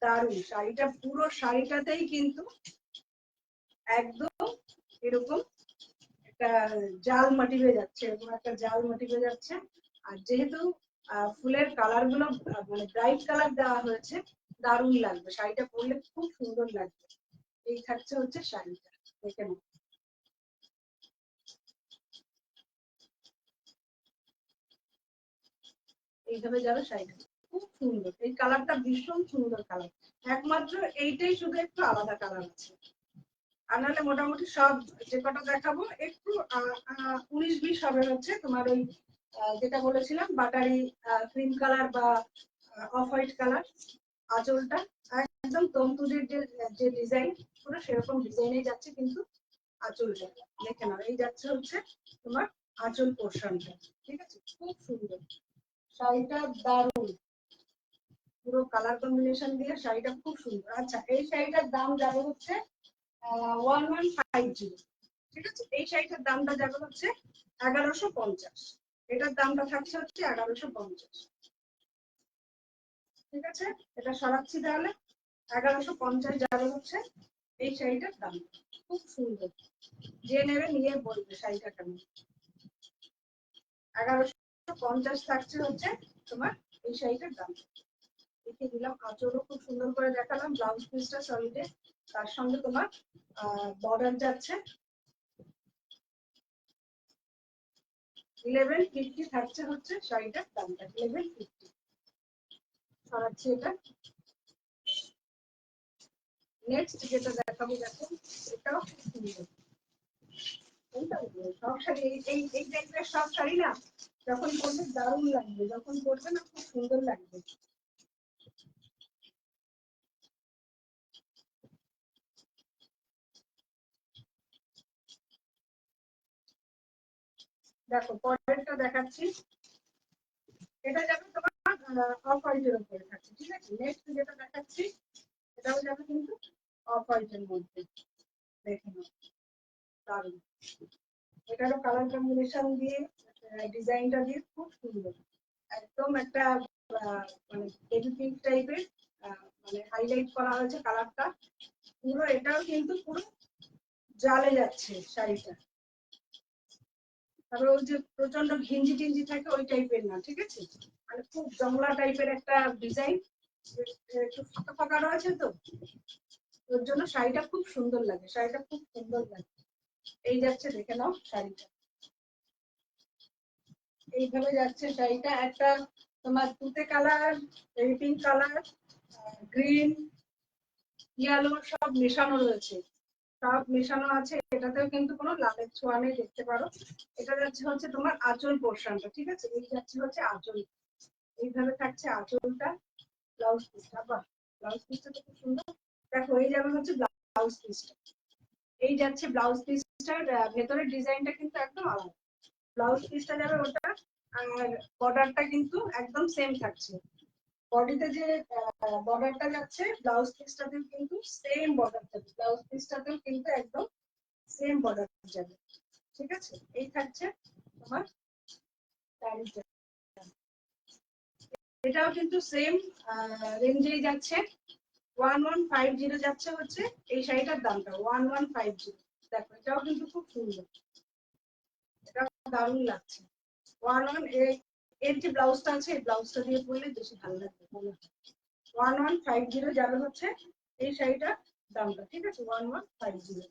দারুণ শাড়িটা, পুরো শাড়িটাতেই কিন্তু একদম এরকম একটা জাল মোটিভে যাচ্ছে, এরকম একটা জাল মোটিভে যাচ্ছে। আর যেহেতু ফুলের কালার গুলো মানে ব্রাইট কালার দেওয়া হয়েছে, দারুণ লাগবে শাড়িটা পরলে, খুব সুন্দর লাগবে। এই থাকছে হচ্ছে শাড়িটা, দেখে নাও। এইভাবে যাবে শাড়িটা, খুব সুন্দর, এই কালারটা ভীষণ সুন্দর কালার, একমাত্র এইটাই শুধু একটু আলাদা কালার আছে, আর নাহলে মোটামুটি সব যে কটা দেখাবো একটু 19-20 হবে হচ্ছে তোমার ওই যেটা বলেছিলাম বাটারি ক্রিম কালার বা অফ হোয়াইট কালার। আঁচলটা একদম তন্তুজের যে যে ডিজাইন পুরো সেরকম ডিজাইনে যাচ্ছে, কিন্তু আঁচলটা দেখে নাও, এই যাচ্ছে হচ্ছে তোমার আঁচল পোর্শনটা। ঠিক আছে, খুব সুন্দর শাড়িটা, দারুণ পুরো কালার কম্বিনেশন দিয়ে শাড়িটা খুব সুন্দর। আচ্ছা, এই শাড়িটার দাম যাবে হচ্ছে 1150। ঠিক আছে, এই শাড়িটার দামটা যাবে হচ্ছে 1150, এটার দামটা থাকছে হচ্ছে 1150। ঠিক আছে, এটা সরাচ্ছি তাহলে, 1150 যাবে হচ্ছে এই শাড়িটার দাম, খুব সুন্দর, যে নেবে নিয়ে বলবে শাড়িটা কেমন। 1150 থাকছে হচ্ছে তোমার এই শাড়িটার দাম। দেখিয়ে দিলাম, আঁচলও খুব সুন্দর করে দেখালাম, ব্লাউজ পিসটা সলিডে, তার সঙ্গে তোমার বর্ডার যাচ্ছে 1150 থাকছে হচ্ছে শাড়িটার দামটা, 1150। সরাচ্ছি এটা। নেক্সট যেটা দেখাবো দেখো, এটাও খুব সুন্দর। সব শাড়ি এই এই টাইপের সব শাড়ি না যখন পরবে দারুণ লাগবে, যখন পরবে না খুব সুন্দর লাগবে। দেখো পরেরটা দেখাচ্ছি, এটা যাবে তোমার অফ হোয়াইটের উপরে থাকছে। ঠিক আছে, নেক্সট যেটা দেখাচ্ছি এটাও যাবে কিন্তু অফ হোয়াইটের মধ্যে, দেখে নাও দারুণ, এটারও কালার কম্বিনেশন দিয়ে ডিজাইনটা দিয়ে খুব সুন্দর, একদম একটা মানে বেবি পিঙ্ক টাইপের মানে হাইলাইট করা হয়েছে কালারটা পুরো। এটাও কিন্তু পুরো জালে যাচ্ছে শাড়িটা, তারপরে ওই যে প্রচন্ড ঘিঞ্জি টিঞ্জি থাকে ওই টাইপের না, ঠিক আছে, মানে খুব জংলা টাইপের একটা ডিজাইন, একটু ফাঁকা ফাঁকা রয়েছে তো ওর জন্য শাড়িটা খুব সুন্দর লাগে, শাড়িটা খুব সুন্দর লাগে। এই যাচ্ছে, দেখে নাও শাড়িটা এইভাবে যাচ্ছে শাড়িটা, একটা তোমার তুতে colour, pink colour, green, yellow সব মেশানো রয়েছে, সব মেশানো আছে। এটাতেও কিন্তু কোনো লালের ছোঁয়া নেই, দেখতে পারো। এটা যাচ্ছে হচ্ছে তোমার আঁচল পোর্শনটা, ঠিক আছে, এই যাচ্ছে হচ্ছে আঁচল, এইভাবে থাকছে আঁচলটা। ব্লাউজ পিসটা, বাহ, ব্লাউজ পিসটা তো খুব সুন্দর। দেখো এই যাবে হচ্ছে ব্লাউজ পিসটা, এই যাচ্ছে ব্লাউজ পিসটার ভেতরের ডিজাইনটা কিন্তু একদম আলাদা। ব্লাউজ পিসটা যাবে ওটা, আর বর্ডারটা কিন্তু একদম সেম থাকছে। বডিতে যে বর্ডারটা যাচ্ছে ব্লাউজ পিসটাতেও কিন্তু সেম বর্ডার থাকবে, ব্লাউজ পিসটাতেও কিন্তু একদম সেম বর্ডার যাবে, ঠিক আছে। এই থাকছে তোমার শাড়িটা, এটাও কিন্তু সেম রেঞ্জেই যাচ্ছে। 1150 যাচ্ছে হচ্ছে এই শাড়িটার দামটা, 1150। দেখো এটাও কিন্তু খুব সুন্দর, এটা দারুণ লাগছে। 11 এর যে ব্লাউজটা আছে এই ব্লাউজটা দিয়ে পরলে বেশি ভালো লাগবে মনে হয়। 1150 যাবে হচ্ছে এই শাড়িটার দামটা, ঠিক আছে, 1150।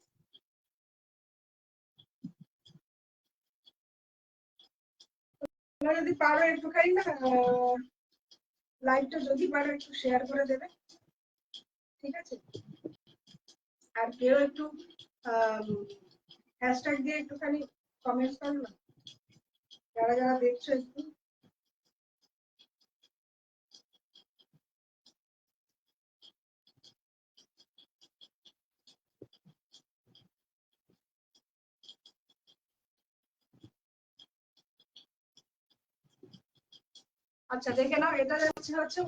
তোমরা যদি পারো একটুখানি না লাইভটা যদি পারো একটু শেয়ার করে দেবে, ঠিক আছে। আর কেউ একটু হ্যাশট্যাগ দিয়ে একটুখানি কমেন্টস করো না, যারা যারা দেখছো একটু। আচ্ছা দেখে নাও, এটা যাচ্ছে হচ্ছে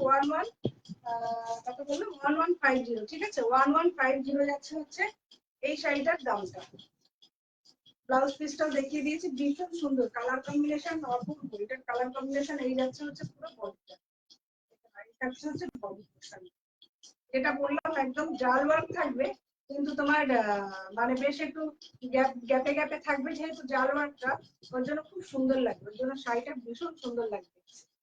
কত বললো, 1150, ঠিক আছে, 1150 যাচ্ছে হচ্ছে এই শাড়িটার দামটা। ব্লাউজ পিসটাও দেখিয়ে দিয়েছি, ভীষণ সুন্দর কালার কম্বিনেশন, অপূর্ব। এটার কালার কম্বিনেশন এই যাচ্ছে হচ্ছে পুরো বডিটা, হচ্ছে বডি পোর্শন। যেটা বললাম একদম জাল ওয়ার্ক থাকবে, কিন্তু তোমার মানে বেশ একটু গ্যাপে গ্যাপে থাকবে, যেহেতু জাল ওয়ার্কটা ওর জন্য খুব সুন্দর লাগবে, ওর জন্য শাড়িটা ভীষণ সুন্দর লাগবে।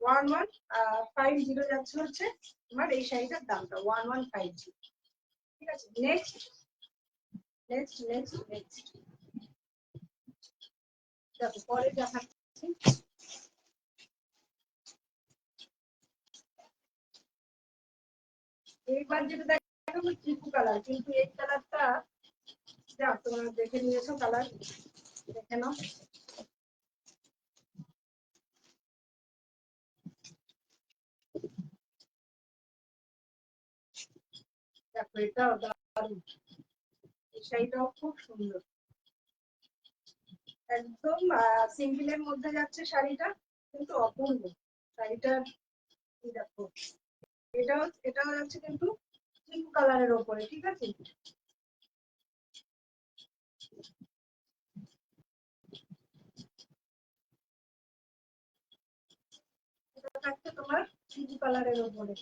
1150 যাচ্ছে হচ্ছে তোমার এই শাড়িটার দামটা, 1150, ঠিক আছে। নেক্সট নেক্সট নেক্সট নেক্সট দেখো পরে দেখাচ্ছি। এইবার যেটা দেখাবো চিকু কালার, কিন্তু এই কালারটা যা তোমরা দেখে নিয়েছো, কালার দেখে নাও। দেখো এটাও দারুণ, এই শাড়িটাও খুব সুন্দর, একদম সিঙ্গেলের মধ্যে যাচ্ছে শাড়িটা, কিন্তু অপূর্ব শাড়িটার। দেখো এটাও এটাও যাচ্ছে কিন্তু পিঙ্ক কালারের ওপরে, ঠিক আছে। এটা থাকছে তোমার পিঙ্ক কালারের ওপরে।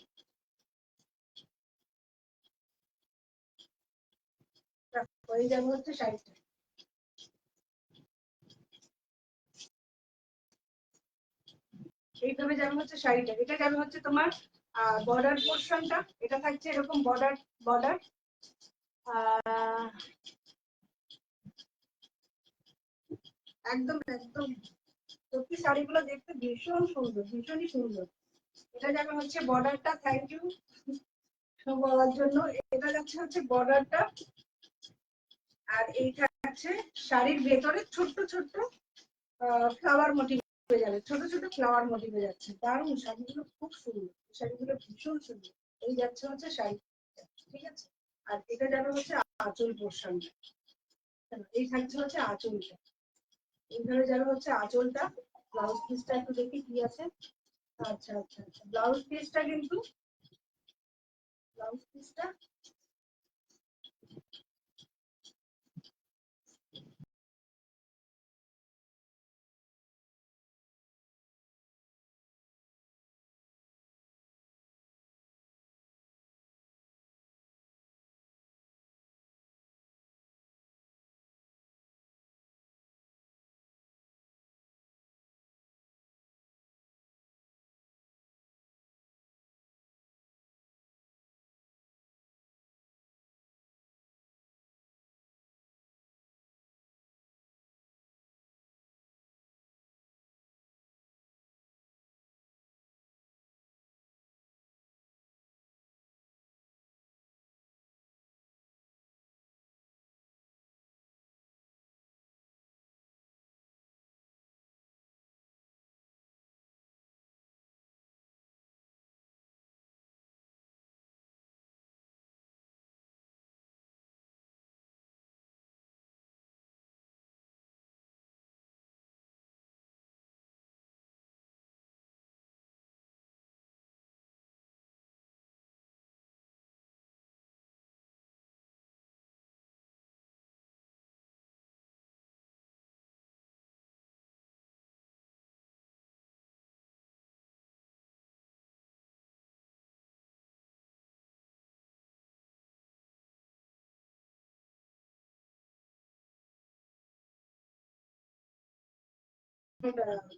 এই যাবে হচ্ছে শাড়িটা, এইভাবে যাবে হচ্ছে শাড়িটা। এটা যাবে হচ্ছে তোমার বর্ডার পোর্শনটা, এটা থাকছে এরকম বর্ডার বর্ডার। একদম একদম সত্যি শাড়িগুলো দেখতে ভীষণ সুন্দর, ভীষণই সুন্দর। এটা যাবে হচ্ছে বর্ডারটা, থ্যাংক ইউ বলার জন্য। এটা যাচ্ছে হচ্ছে বর্ডারটা, আর এই থাকছে শাড়ির ভেতরে ছোট্ট ছোট্ট ফ্লাওয়ার মোটিভ হয়ে যাবে, ছোট ছোট ফ্লাওয়ার মোটিভ হয়ে যাচ্ছে। দারুণ শাড়িগুলো, খুব সুন্দর শাড়িগুলো, ভীষণ সুন্দর। এই যাচ্ছে হচ্ছে শাড়ি, ঠিক আছে। আর এটা যাবে হচ্ছে আঁচল পোর্শনটা, এই থাকছে হচ্ছে আঁচলটা, এইভাবে যাবে হচ্ছে আঁচলটা। ব্লাউজ পিসটা একটু দেখি কি আছে। আচ্ছা আচ্ছা আচ্ছা, ব্লাউজ পিসটা কিন্তু ব্লাউজ পিসটা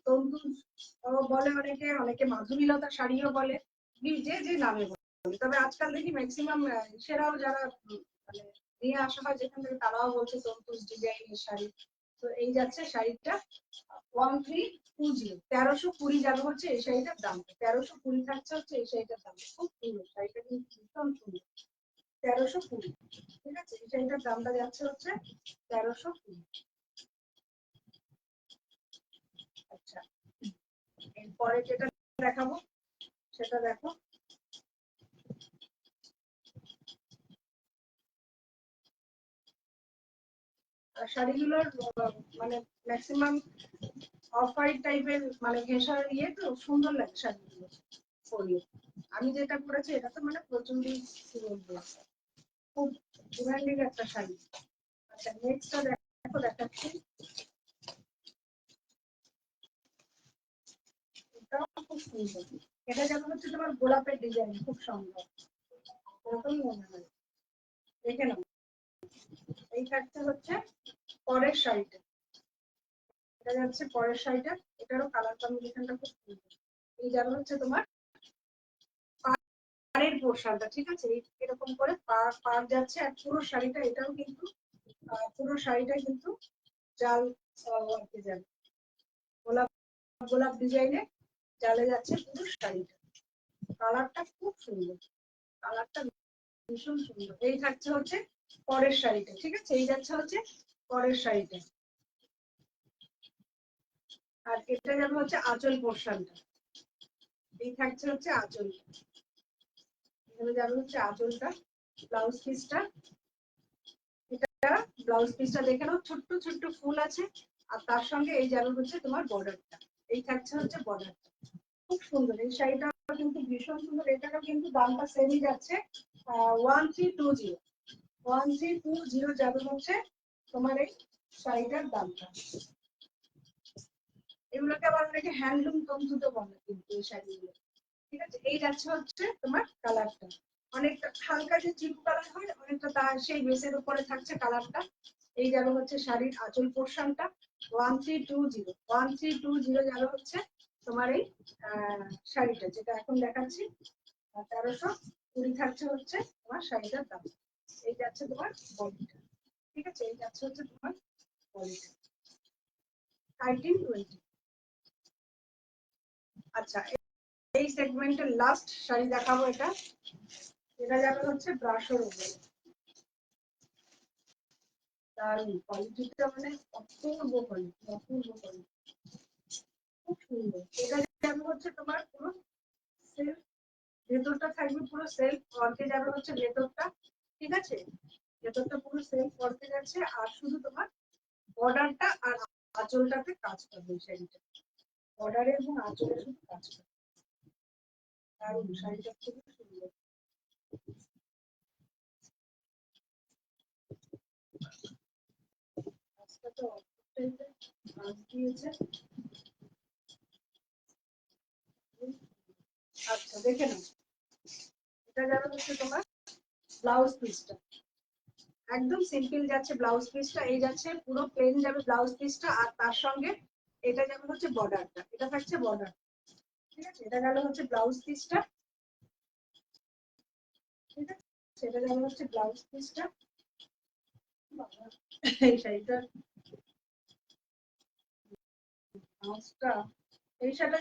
তন্তু বলে অনেকে, অনেকে মাধুরীলতা শাড়িও বলে, যে যে নামে বলে। তবে আজকাল দেখি ম্যাক্সিমাম সেরাও যারা মানে নিয়ে আসা হয় যেখান থেকে, তারাও বলছে তন্তুজ ডিজাইনের শাড়ি। তো এই যাচ্ছে শাড়িটা 1320, 1320 যাবে হচ্ছে এই শাড়িটার দাম। 1320 থাকছে হচ্ছে এই শাড়িটার দাম। খুব সুন্দর শাড়িটা, কিন্তু ভীষণ সুন্দর। 1320, ঠিক আছে। এই শাড়িটার দামটা যাচ্ছে হচ্ছে 1320। আচ্ছা, এরপরে যেটা দেখাবো সেটা দেখো। শাড়িগুলোর মানে ম্যাক্সিমাম অফ হোয়াইট টাইপের, মানে ঘেঁষা ইয়ে, তো সুন্দর লাগে শাড়িগুলো পরলে। আমি যেটা পরেছি এটা তো মানে প্রচন্ডই খুব ডিমান্ডিং একটা শাড়ি। আচ্ছা, নেক্সটটা দেখো, দেখাচ্ছি। এটাও খুব সুন্দর। এটা যেমন হচ্ছে তোমার গোলাপের ডিজাইন, খুব সুন্দর, ওরকমই মনে হয়। দেখে নাও। এই থাকছে হচ্ছে পরের শাড়িটা। এটা যাচ্ছে পরের শাড়িটা। এটারও কালার কম্বিনেশনটা খুব সুন্দর। এই যেমন হচ্ছে তোমার পাড়ের পোর্শনটা, ঠিক আছে, এরকম করে পাড় যাচ্ছে। আর পুরো শাড়িটা, এটাও কিন্তু পুরো শাড়িটা কিন্তু জাল ওয়ার্কে যাবে, গোলাপ গোলাপ ডিজাইনে জালে যাচ্ছে পুরো শাড়িটা। কালারটা খুব সুন্দর, কালারটা ভীষণ সুন্দর। এই থাকছে হচ্ছে পরের শাড়িটা, ঠিক আছে। এই যাচ্ছে হচ্ছে পরের শাড়িটা। আর এটা যেমন হচ্ছে আঁচল পোর্শনটা। এই থাকছে হচ্ছে আঁচলটা। এখানে যেমন হচ্ছে আঁচলটা, ব্লাউজ পিসটা। এটা ব্লাউজ পিসটা দেখে নাও, ছোট্ট ছোট্ট ফুল আছে। আর তার সঙ্গে এই যেমন হচ্ছে তোমার বর্ডারটা। এই থাকছে হচ্ছে বর্ডারটা। খুব সুন্দর এই শাড়িটা, কিন্তু ভীষণ সুন্দর। এটারও কিন্তু দামটা সেমই যাচ্ছে 1320। 1320 যাবে হচ্ছে তোমার এই শাড়িটার দামটা। এগুলোকে আবার অনেকে হ্যান্ডলুম তন্তুতে বলে কিন্তু এই শাড়িগুলো, ঠিক আছে। এই যাচ্ছে হচ্ছে তোমার কালারটা, অনেকটা হালকা যে চিপ কালার হয়, অনেকটা তার সেই বেসের উপরে থাকছে কালারটা। এই যাবে হচ্ছে শাড়ির আঁচল পোর্শনটা। 1320 যাবে হচ্ছে তোমার এই শাড়িটা, যেটা এখন দেখাচ্ছি। 1320 থাকছে হচ্ছে তোমার শাড়িটার দাম। এই যাচ্ছে তোমার বডিটা, ঠিক আছে। এই যাচ্ছে হচ্ছে তোমার বডিটা 1320। আচ্ছা, এই সেগমেন্টের লাস্ট শাড়ি দেখাবো। এটা এটা যাবে হচ্ছে ব্রাশোর উপরে। দারুণ কোয়ালিটিটা, মানে অপূর্ব কোয়ালিটি, অপূর্ব কোয়ালিটি, খুব সুন্দর। এটা যাবে হচ্ছে তোমার পুরো সেলফ, ভেতরটা থাকবে পুরো সেলফ ওয়ার্কে যাবে হচ্ছে ভেতরটা, ঠিক আছে। ভেতরটা পুরো সেলফ ওয়ার্কে যাচ্ছে। আর শুধু তোমার বর্ডারটা আর আঁচলটাতে কাজ করবে এই শাড়িটা। বর্ডারে এবং আঁচলে শুধু কাজ করবে। দারুণ শাড়িটা, খুব সুন্দর। আজকে তো কাজ দিয়েছে। আচ্ছা, দেখে নাও। এটা যাবে হচ্ছে তোমার ব্লাউজ পিসটা। একদম সিম্পল যাচ্ছে ব্লাউজ পিসটা। এই যাচ্ছে পুরো প্লেন যাবে ব্লাউজ পিসটা। আর তার সঙ্গে এটা যাবে হচ্ছে বর্ডারটা। এটা থাকছে বর্ডার, ঠিক আছে। এটা গেল হচ্ছে ব্লাউজ পিসটা, ঠিক আছে। সেটা যাবে হচ্ছে ব্লাউজ পিসটা। এই শাড়িটা ভাঁজটা, এই শাড়িটা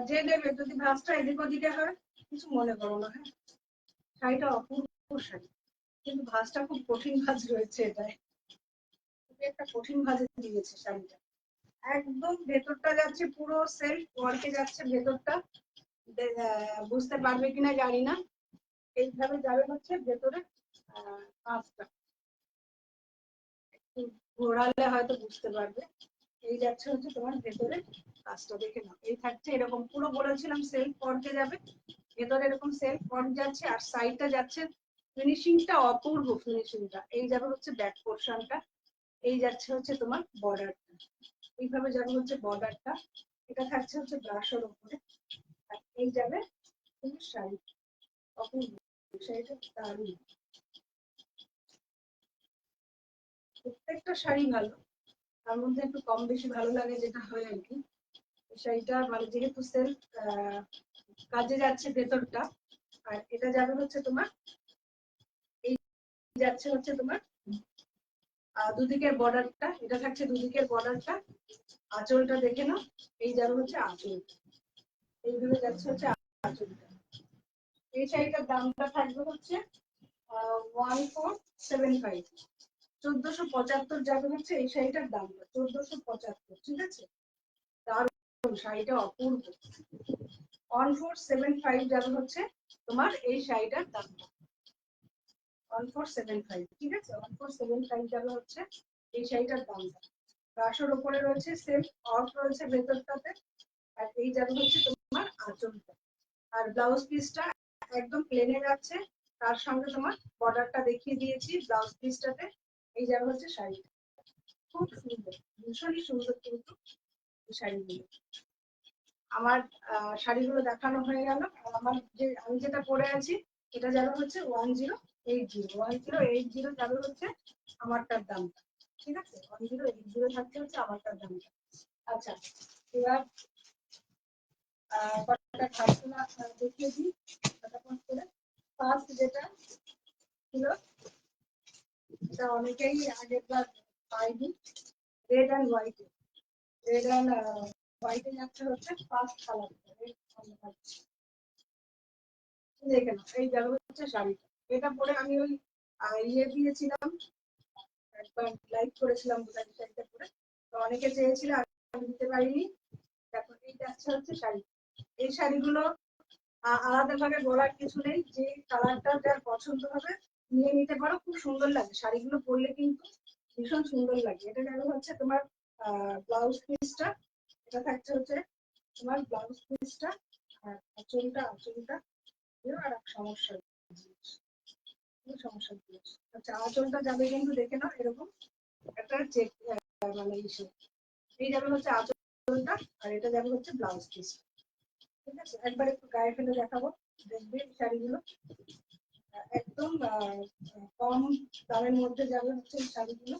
যে নেবে, যদি ভাঁজটা এদিক ওদিকে হয় কিছু মনে করো না, হ্যাঁ। শাড়িটা অপূর্ব শাড়ি, কিন্তু ভাঁজটা খুব কঠিন ভাঁজ রয়েছে এটায়। খুবই একটা কঠিন ভাঁজে দিয়েছে শাড়িটা। একদম ভেতরটা যাচ্ছে পুরো সেলফ ওয়ার্কে যাচ্ছে ভেতরটা। বুঝতে পারবে কিনা জানি না। এইভাবে যাবে হচ্ছে ভেতরে কাজটা, একটু ঘোরালে হয়তো বুঝতে পারবে। এই যাচ্ছে হচ্ছে তোমার ভেতরে কাজটা, দেখে নাও। এই থাকছে এরকম পুরো, বলেছিলাম সেলফ ওয়ার্কে যাবে। ভেতরে এরকম সেলফ ওয়ার্ক যাচ্ছে। আর সাইডটা যাচ্ছে ফিনিশিংটা, অপূর্ব ফিনিশিংটা। এই যাবে হচ্ছে ব্যাক পোর্শনটা। এই যাচ্ছে হচ্ছে তোমার বর্ডারটা। এইভাবে যাবে হচ্ছে বর্ডারটা। এটা থাকছে হচ্ছে ব্রাশের উপরে। আর এই যাবে তোমার শাড়ি, অপূর্ব শাড়িটা, দারুণ। প্রত্যেকটা শাড়ি ভালো, তার মধ্যে একটু কম বেশি ভালো লাগে যেটা হয় আর কি। শাড়িটা মানে যেহেতু সেলফ কাজে যাচ্ছে ভেতরটা, আর এটা যাবে হচ্ছে তোমার এই যাচ্ছে হচ্ছে তোমার দুদিকের বর্ডারটা, এটা থাকছে দুদিকের বর্ডারটা। আঁচলটা দেখে নাও, এই যাবে হচ্ছে আঁচল, এইগুলো যাচ্ছে হচ্ছে আঁচলটা। এই শাড়িটার দামটা থাকবে হচ্ছে 1475, 1475 যাবে হচ্ছে এই শাড়িটার দামটা, 1475, ঠিক আছে। দারুণ শাড়িটা, অপূর্ব। 1475 যাবে হচ্ছে তোমার এই শাড়িটার দামটা, 1475, ঠিক আছে। 1475 যাবে হচ্ছে এই শাড়িটার দামটা। ব্রাশের উপরে রয়েছে সেম অফ রয়েছে ভেতরটাতে, আর এই যাবে হচ্ছে তোমার আঁচলটা। আর ব্লাউজ পিসটা একদম প্লেনে যাচ্ছে, তার সঙ্গে তোমার বর্ডারটা দেখিয়ে দিয়েছি ব্লাউজ পিসটাতে। এই যাবে হচ্ছে শাড়িটা, খুব সুন্দর, ভীষণই সুন্দর কিন্তু শাড়িগুলো। আমার শাড়িগুলো দেখানো হয়ে গেল। আমার যে আমি যেটা পরে আছি এটা যাবে হচ্ছে 1080, 1080 যাবে হচ্ছে আমারটার দামটা, ঠিক আছে। 1080 থাকছে হচ্ছে আমারটার দামটা। আচ্ছা, এবার কয়েকটা খাসনা দেখিয়ে দিই ফটাফট করে। ফার্স্ট যেটা ছিল, এটা অনেকেই আগের বার পাইনি, red and white. Red and হোয়াইটে যাচ্ছে হচ্ছে ফার্স্ট কালার, দেখে নাও। এই গেল হচ্ছে শাড়িটা, এটা পরে আমি ওই ইয়ে দিয়েছিলাম, একবার লাইভ করেছিলাম শাড়িটা পরে, তো অনেকে চেয়েছিল, আমি দিতে পারিনি। দেখো এই যাচ্ছে হচ্ছে শাড়ি। এই শাড়িগুলো আলাদা ভাবে বলার কিছু নেই, যে কালারটা যার পছন্দ হবে নিয়ে নিতে পারো, খুব সুন্দর লাগে শাড়িগুলো পরলে, কিন্তু ভীষণ সুন্দর লাগে। এটা গেল হচ্ছে তোমার ব্লাউজ পিসটা, এটা থাকছে হচ্ছে তোমার ব্লাউজ পিসটা। আর আঁচলটা আর এক সমস্যা সমস্যা জিনিস। আচ্ছা, আঁচলটা যাবে কিন্তু দেখে নাও এরকম একটা চেক, মানে ইসে, এই যাবে হচ্ছে আঁচলটা, আর এটা যাবে হচ্ছে ব্লাউজ পিস, ঠিক আছে। একবার একটু গায়ে ফেলে দেখাবো, দেখবে শাড়িগুলো একদম কম দামের মধ্যে যাবে হচ্ছে এই শাড়িগুলো,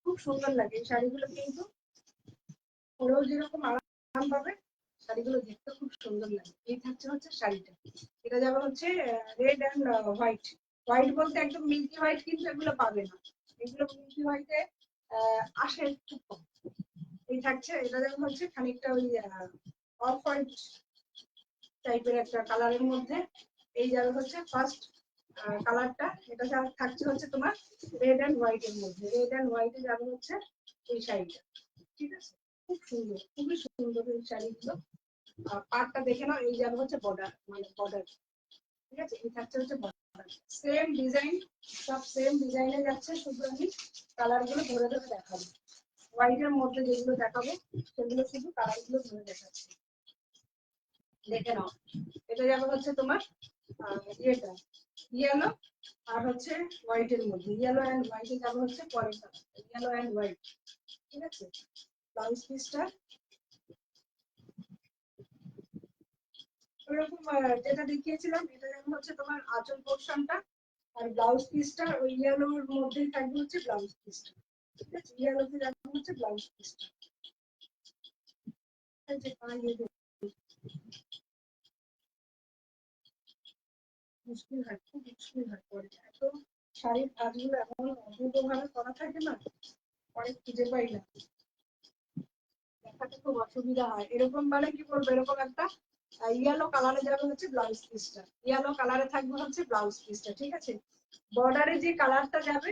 খুব সুন্দর লাগে এই শাড়িগুলো, কিন্তু পরেও যেরকম আরাম পাবে, শাড়িগুলো দেখতে খুব সুন্দর লাগে। এই থাকছে হচ্ছে শাড়িটা, এটা যাবে হচ্ছে রেড অ্যান্ড হোয়াইট। হোয়াইট বলতে একদম মিল্কি হোয়াইট কিন্তু এগুলো পাবে না, এগুলো মিল্কি হোয়াইটে আসে খুব কম। এই থাকছে, এটা যেমন হচ্ছে খানিকটা ওই অফ হোয়াইট টাইপের একটা কালারের মধ্যে। এই যাবে হচ্ছে ফার্স্ট কালারটা, এটা থাকছে হচ্ছে তোমার রেড অ্যান্ড হোয়াইট এর মধ্যে, রেড অ্যান্ড হোয়াইটে যাবে হচ্ছে এই শাড়িটা, ঠিক আছে। খুব সুন্দর, খুবই সুন্দর এই শাড়িগুলো। পাড়টা দেখে নাও, এই যাবে হচ্ছে বর্ডার, মানে বর্ডার, ঠিক আছে। এই থাকছে হচ্ছে বর্ডার, সেম ডিজাইন, সব সেম ডিজাইনে যাচ্ছে, শুধু আমি কালার গুলো ধরে ধরে দেখাবো। হোয়াইটের মধ্যে যেগুলো দেখাবো সেগুলো শুধু কালার গুলো ধরে দেখাচ্ছি, দেখে নাও। এটা যাবে হচ্ছে তোমার ইয়েটা ইয়েলো, আর হচ্ছে হোয়াইটের মধ্যে, ইয়েলো অ্যান্ড হোয়াইটে যাবে হচ্ছে পরের কালার, ইয়েলো অ্যান্ড হোয়াইট, ঠিক আছে। ব্লাউজ পিসটা ওইরকম যেটা দেখিয়েছিলাম, এটা যেমন হচ্ছে তোমার আঁচল পোর্শনটা, আর ব্লাউজ পিসটা ওই ইয়েলোর মধ্যেই থাকবে হচ্ছে ব্লাউজ পিসটা, ঠিক আছে। ইয়েলোতে যাবে হচ্ছে ব্লাউজ পিসটা, মুশকিল হয়, খুব মুশকিল হয় পরে, এত শাড়ির কাজগুলো এমন অদ্ভুত ভাবে করা থাকে না, পরে খুঁজে পাই না, দেখাতে খুব অসুবিধা হয়। এরকম মানে কি করবো, এরকম একটা ইয়েলো কালারে যাবে হচ্ছে ব্লাউজ পিসটা, ইয়েলো কালারে থাকবে হচ্ছে ব্লাউজ পিসটা, ঠিক আছে। বর্ডারে যে কালারটা যাবে,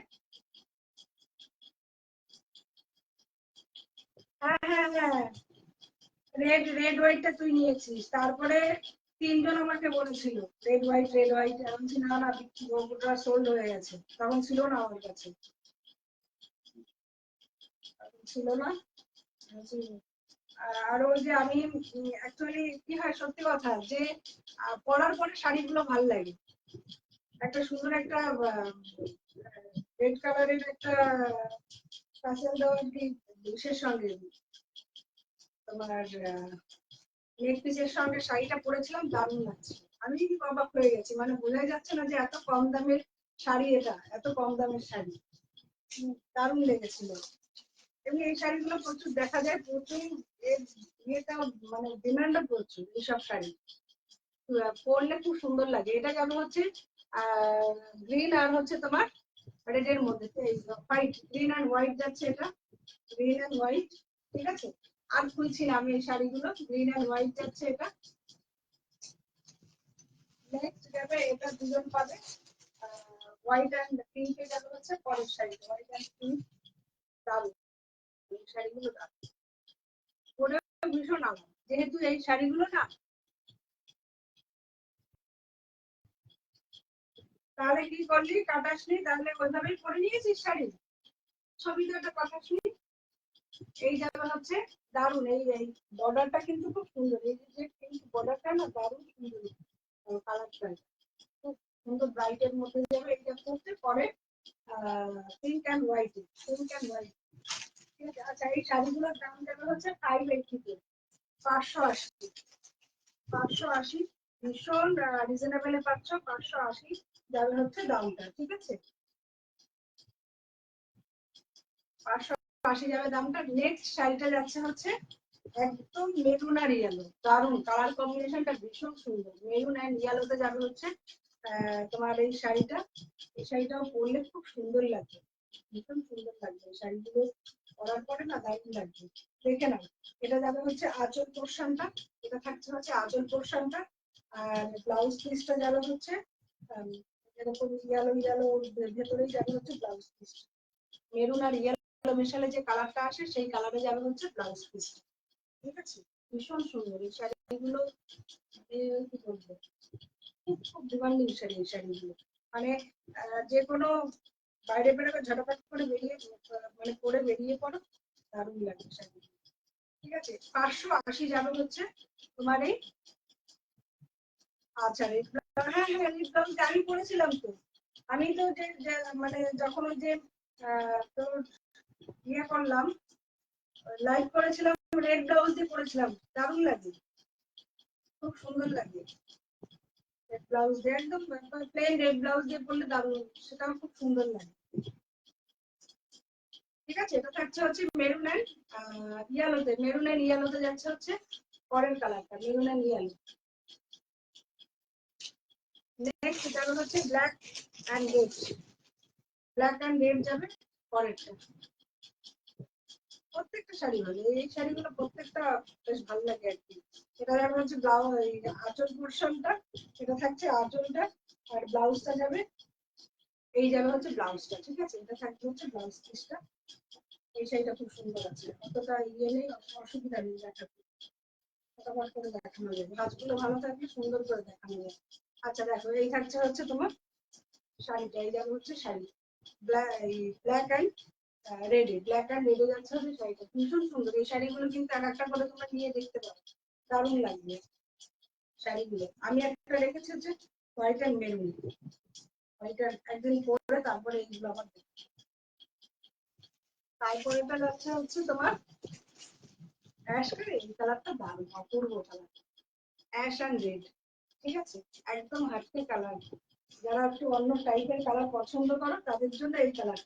হ্যাঁ হ্যাঁ হ্যাঁ, রেড রেড হোয়াইটটা তুই নিয়েছিস, তারপরে তিনজন আমাকে বলেছিল রেড হোয়াইট রেড হোয়াইট, আমি বলছি না না, ওটা সোল্ড হয়ে গেছে, তখন ছিল না আমার কাছে, ছিল না। আর ওই যে আমি অ্যাকচুয়ালি কি হয়, সত্যি কথা যে পরার পরে শাড়িগুলো ভাল লাগে, একটা সুন্দর একটা রেড কালারের একটা কাঁচাল দেওয়া ইসের সঙ্গে, তোমার নেক পিসের সঙ্গে শাড়িটা পরেছিলাম, দারুণ লাগছে। আমি অবাক হয়ে গেছি, মানে বোঝাই যাচ্ছে না যে এত কম দামের শাড়ি, এটা এত কম দামের শাড়ি, দারুণ লেগেছিল। এমনি এই শাড়িগুলো প্রচুর দেখা যায়, প্রচুর ইয়েটা মানে ডিমান্ডও প্রচুর এইসব শাড়ি, পরলে খুব সুন্দর লাগে। এটা যেমন হচ্ছে গ্রিন আর হচ্ছে তোমার রেডের মধ্যে হোয়াইট, গ্রিন আর হোয়াইট যাচ্ছে, এটা গ্রিন এন্ড হোয়াইট, ঠিক আছে। আর খুলছি না আমি এই শাড়িগুলো, গ্রিন এন্ড হোয়াইট যাচ্ছে এটা। নেক্সট যাবে, এটা দুজন পাবে হোয়াইট এন্ড পিঙ্কে যাবে হচ্ছে পরের শাড়ি, হোয়াইট এন্ড পিঙ্ক। দারুণ এই শাড়িগুলো, দারুণ পরে ভীষণ আরাম, যেহেতু এই শাড়িগুলো না। তাহলে কি করলি, কাটাসনি, তাহলে ওইভাবেই পরে নিয়েছিস শাড়ি, ছবি তো একটা কাটাসনি। এই যাবে হচ্ছে দারুণ, এই বর্ডারটা কিন্তু খুব সুন্দর, এই যে পিঙ্ক বর্ডারটা না দারুণ সুন্দর কালারটা, খুব সুন্দর ব্রাইটের মধ্যে যাবে। এইটা হচ্ছে পরে pink and white, pink and white, ঠিক আছে। আচ্ছা, এই শাড়িগুলোর দাম যাবে হচ্ছে 580 করে, 580, 580, ভীষণ রিজনেবলে পাচ্ছ, 580 যাবে হচ্ছে দামটা, ঠিক আছে, 580 যাবে দামটা। নেক্সট শাড়িটা যাচ্ছে হচ্ছে একদম মেরুন আর ইয়েলো, দারুন কালার কম্বিনেশনটা ভীষণ সুন্দর, মেরুন অ্যান্ড ইয়েলোতে যাবে হচ্ছে তোমার এই শাড়িটা। এই শাড়িটাও পরলে খুব সুন্দর লাগবে, ভীষণ সুন্দর লাগবে এই শাড়িগুলো পরার পরে না, দারুণ লাগবে। দেখে নাও, এটা যাবে হচ্ছে আঁচল পোর্শনটা, এটা থাকছে হচ্ছে আঁচল পোর্শনটা, আর ব্লাউজ পিসটা যাবে হচ্ছে এরকম ইয়েলো ইয়েলো, ভেতরেই যাবে হচ্ছে ব্লাউজ পিস, মেরুন আর ইয়েলো মেশালে যে কালারটা আসে সেই কালারে যাবে হচ্ছে ব্লাউজ পিস, ঠিক আছে। ভীষণ সুন্দর এই শাড়িগুলো, কি বলবো, খুব খুব ডিমান্ডিং শাড়ি এই শাড়িগুলো, মানে যে কোনো বাইরে বেরোবে ঝটাপট করে বেরিয়ে মানে পরে বেরিয়ে পড়ো, দারুণ লাগবে শাড়ি, ঠিক আছে। 580 যাবে হচ্ছে তোমার এই, আচ্ছা হ্যাঁ হ্যাঁ লিপ গ্লস আমি পরেছিলাম তো, আমি তো যে মানে যখন ওই যে তোর ইয়ে করলাম, লাইভ করেছিলাম, রেড ব্লাউজ দিয়ে পরেছিলাম, দারুণ লাগে, খুব সুন্দর লাগে। রেড ব্লাউজ দিয়ে একদম প্লেন রেড ব্লাউজ দিয়ে পরলে দারুণ, সেটাও খুব সুন্দর লাগে, ঠিক আছে। এটা থাকছে হচ্ছে মেরুন এন্ড ইয়েলোতে, মেরুন এন্ড ইয়েলোতে যাচ্ছে হচ্ছে পরের কালারটা, মেরুন এন্ড ইয়েলো। নেক্সট এটা হচ্ছে black and red, black and red যাবে পরেরটা। প্রত্যেকটা শাড়ি ভালো, এই শাড়িগুলো প্রত্যেকটা বেশ ভালো লাগে আর কি। এটা যাবে হচ্ছে ব্লাউজ, আঁচল পোর্শনটা, এটা থাকছে আঁচলটা, আর ব্লাউজটা যাবে, এই যাবে হচ্ছে ব্লাউজটা, ঠিক আছে। এটা থাকছে হচ্ছে ব্লাউজ পিসটা। এই শাড়িটা খুব সুন্দর আছে, অতটা ইয়ে নেই, অসুবিধা নেই দেখাতে, ফটাফট করে দেখানো যাবে, কাজগুলো ভালো থাকলে সুন্দর করে দেখানো যাবে। আচ্ছা দেখো, এই থাকছে হচ্ছে তোমার শাড়িটা, এই যাবে হচ্ছে শাড়ি ব্ল্যাক অ্যান্ড রেডে, ব্ল্যাক অ্যান্ড রেডে যাচ্ছে হচ্ছে শাড়িটা, ভীষণ সুন্দর। এই শাড়িগুলো কিন্তু এক একটা করে তোমরা নিয়ে দেখতে পারো, দারুণ লাগবে শাড়িগুলো। আমি একটা রেখেছি হচ্ছে হোয়াইট অ্যান্ড মেরুন, হোয়াইট একদিন পরে তারপরে এইগুলো আবার দেখো। তারপরে এটা যাচ্ছে হচ্ছে তোমার অ্যাশ কালার, এই কালারটা দারুণ, অপূর্ব কালার, অ্যাশ অ্যান্ড রেড, ঠিক আছে, একদম হাটকে কালার। যারা একটু অন্য টাইপের কালার পছন্দ করো তাদের জন্য এই কালার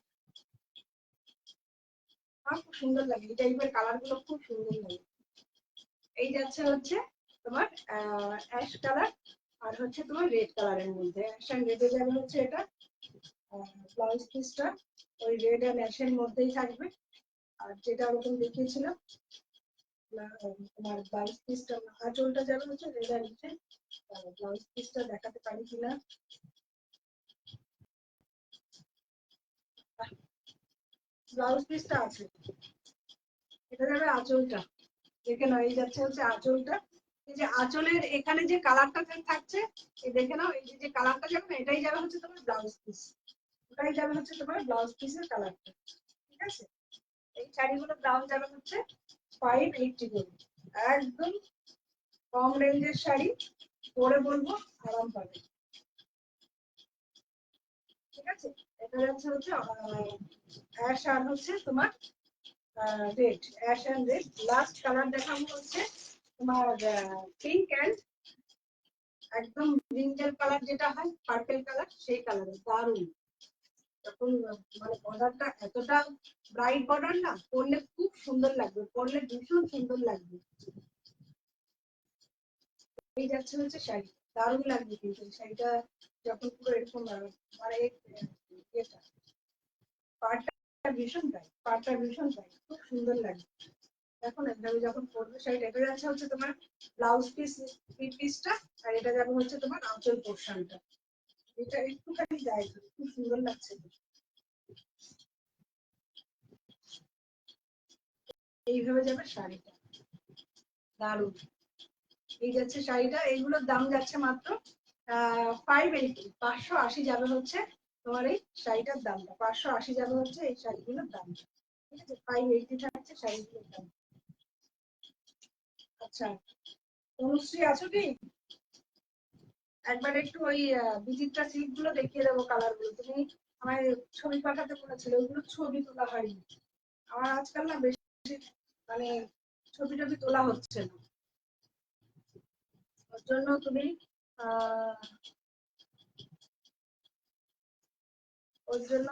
আমার খুব সুন্দর লাগে, এই টাইপের কালার গুলো খুব সুন্দর লাগে। এই যাচ্ছে হচ্ছে তোমার অ্যাশ কালার আর হচ্ছে তোমার রেড কালারের মধ্যে, অ্যাশ এন্ড রেডে যাবে হচ্ছে এটা ব্লাউজ পিসটা, ওই রেড এন্ড অ্যাশের মধ্যেই থাকবে। আর যেটা ওরকম দেখিয়েছিলাম তোমার ব্লাউজ পিসটা, আঁচলটা যাবে হচ্ছে রেড এন্ড অ্যাশে, ব্লাউজ পিসটা দেখাতে পারি কিনা, ব্লাউজ পিসটা আছে, এটা যাবে আঁচলটা, দেখে নাও, এই যাচ্ছে হচ্ছে আঁচলটা। এই যে আঁচলের এখানে যে কালারটা থাকছে, এই দেখে নাও, এই যে কালারটা যাবে না, এটাই যাবে হচ্ছে তোমার ব্লাউজ পিস, ওটাই যাবে হচ্ছে তোমার ব্লাউজ পিসের কালারটা, ঠিক আছে। এই শাড়িগুলোর দাম যাবে হচ্ছে 580 করে, একদম কম রেঞ্জের শাড়ি, পরে বলবো আরাম পাবে, ঠিক আছে। এটা যাচ্ছে হচ্ছে অ্যাশ আর হচ্ছে তোমার red, ash and red. Last colour দেখাবো হচ্ছে তোমার পিঙ্ক এন্ড একদম ব্রিঞ্জাল কালার, যেটা হয় পার্পল কালার, সেই কালার, দারুণ তখন মানে বর্ডারটা এতটা ব্রাইট বর্ডার না, পরলে খুব সুন্দর লাগবে, পরলে ভীষণ সুন্দর লাগবে। এই যাচ্ছে হচ্ছে শাড়ি, দারুণ লাগবে কিন্তু শাড়িটা যখন পুরো এরকম মানে এটা পাড়টা ভীষণ টাইট, পাড়টা ভীষণ টাইট, খুব সুন্দর লাগবে। দেখো না এভাবে যখন পরবে শাড়িটা, এটা যাচ্ছে হচ্ছে তোমার ব্লাউজ পিসটা, আর এটা যাবে হচ্ছে তোমার আঁচল পোর্শনটা। এটা একটুখানি যায়, খুব সুন্দর লাগছে। এইভাবে যাবে শাড়িটা, দারুণ। এই যাচ্ছে শাড়িটা, এইগুলোর দাম যাচ্ছে মাত্র 580, 580 যাবে হচ্ছে তোমার এই শাড়িটার দামটা, 580 যাবে হচ্ছে এই শাড়িগুলোর দামটা, ঠিক আছে? 580 থাকছে শাড়িগুলোর দাম। আচ্ছা, অনুশ্রী আছো কি? একবার একটু ওই বিচিত্রা সিল্ক গুলো দেখিয়ে দেবো, কালার গুলো তুমি আমায় ছবি পাঠাতে বলেছিলে, ওইগুলো ছবি তোলা হয়নি আমার আজকাল না, বেশি মানে ছবি টবি তোলা হচ্ছে না, ওর জন্য তুমি ওর জন্য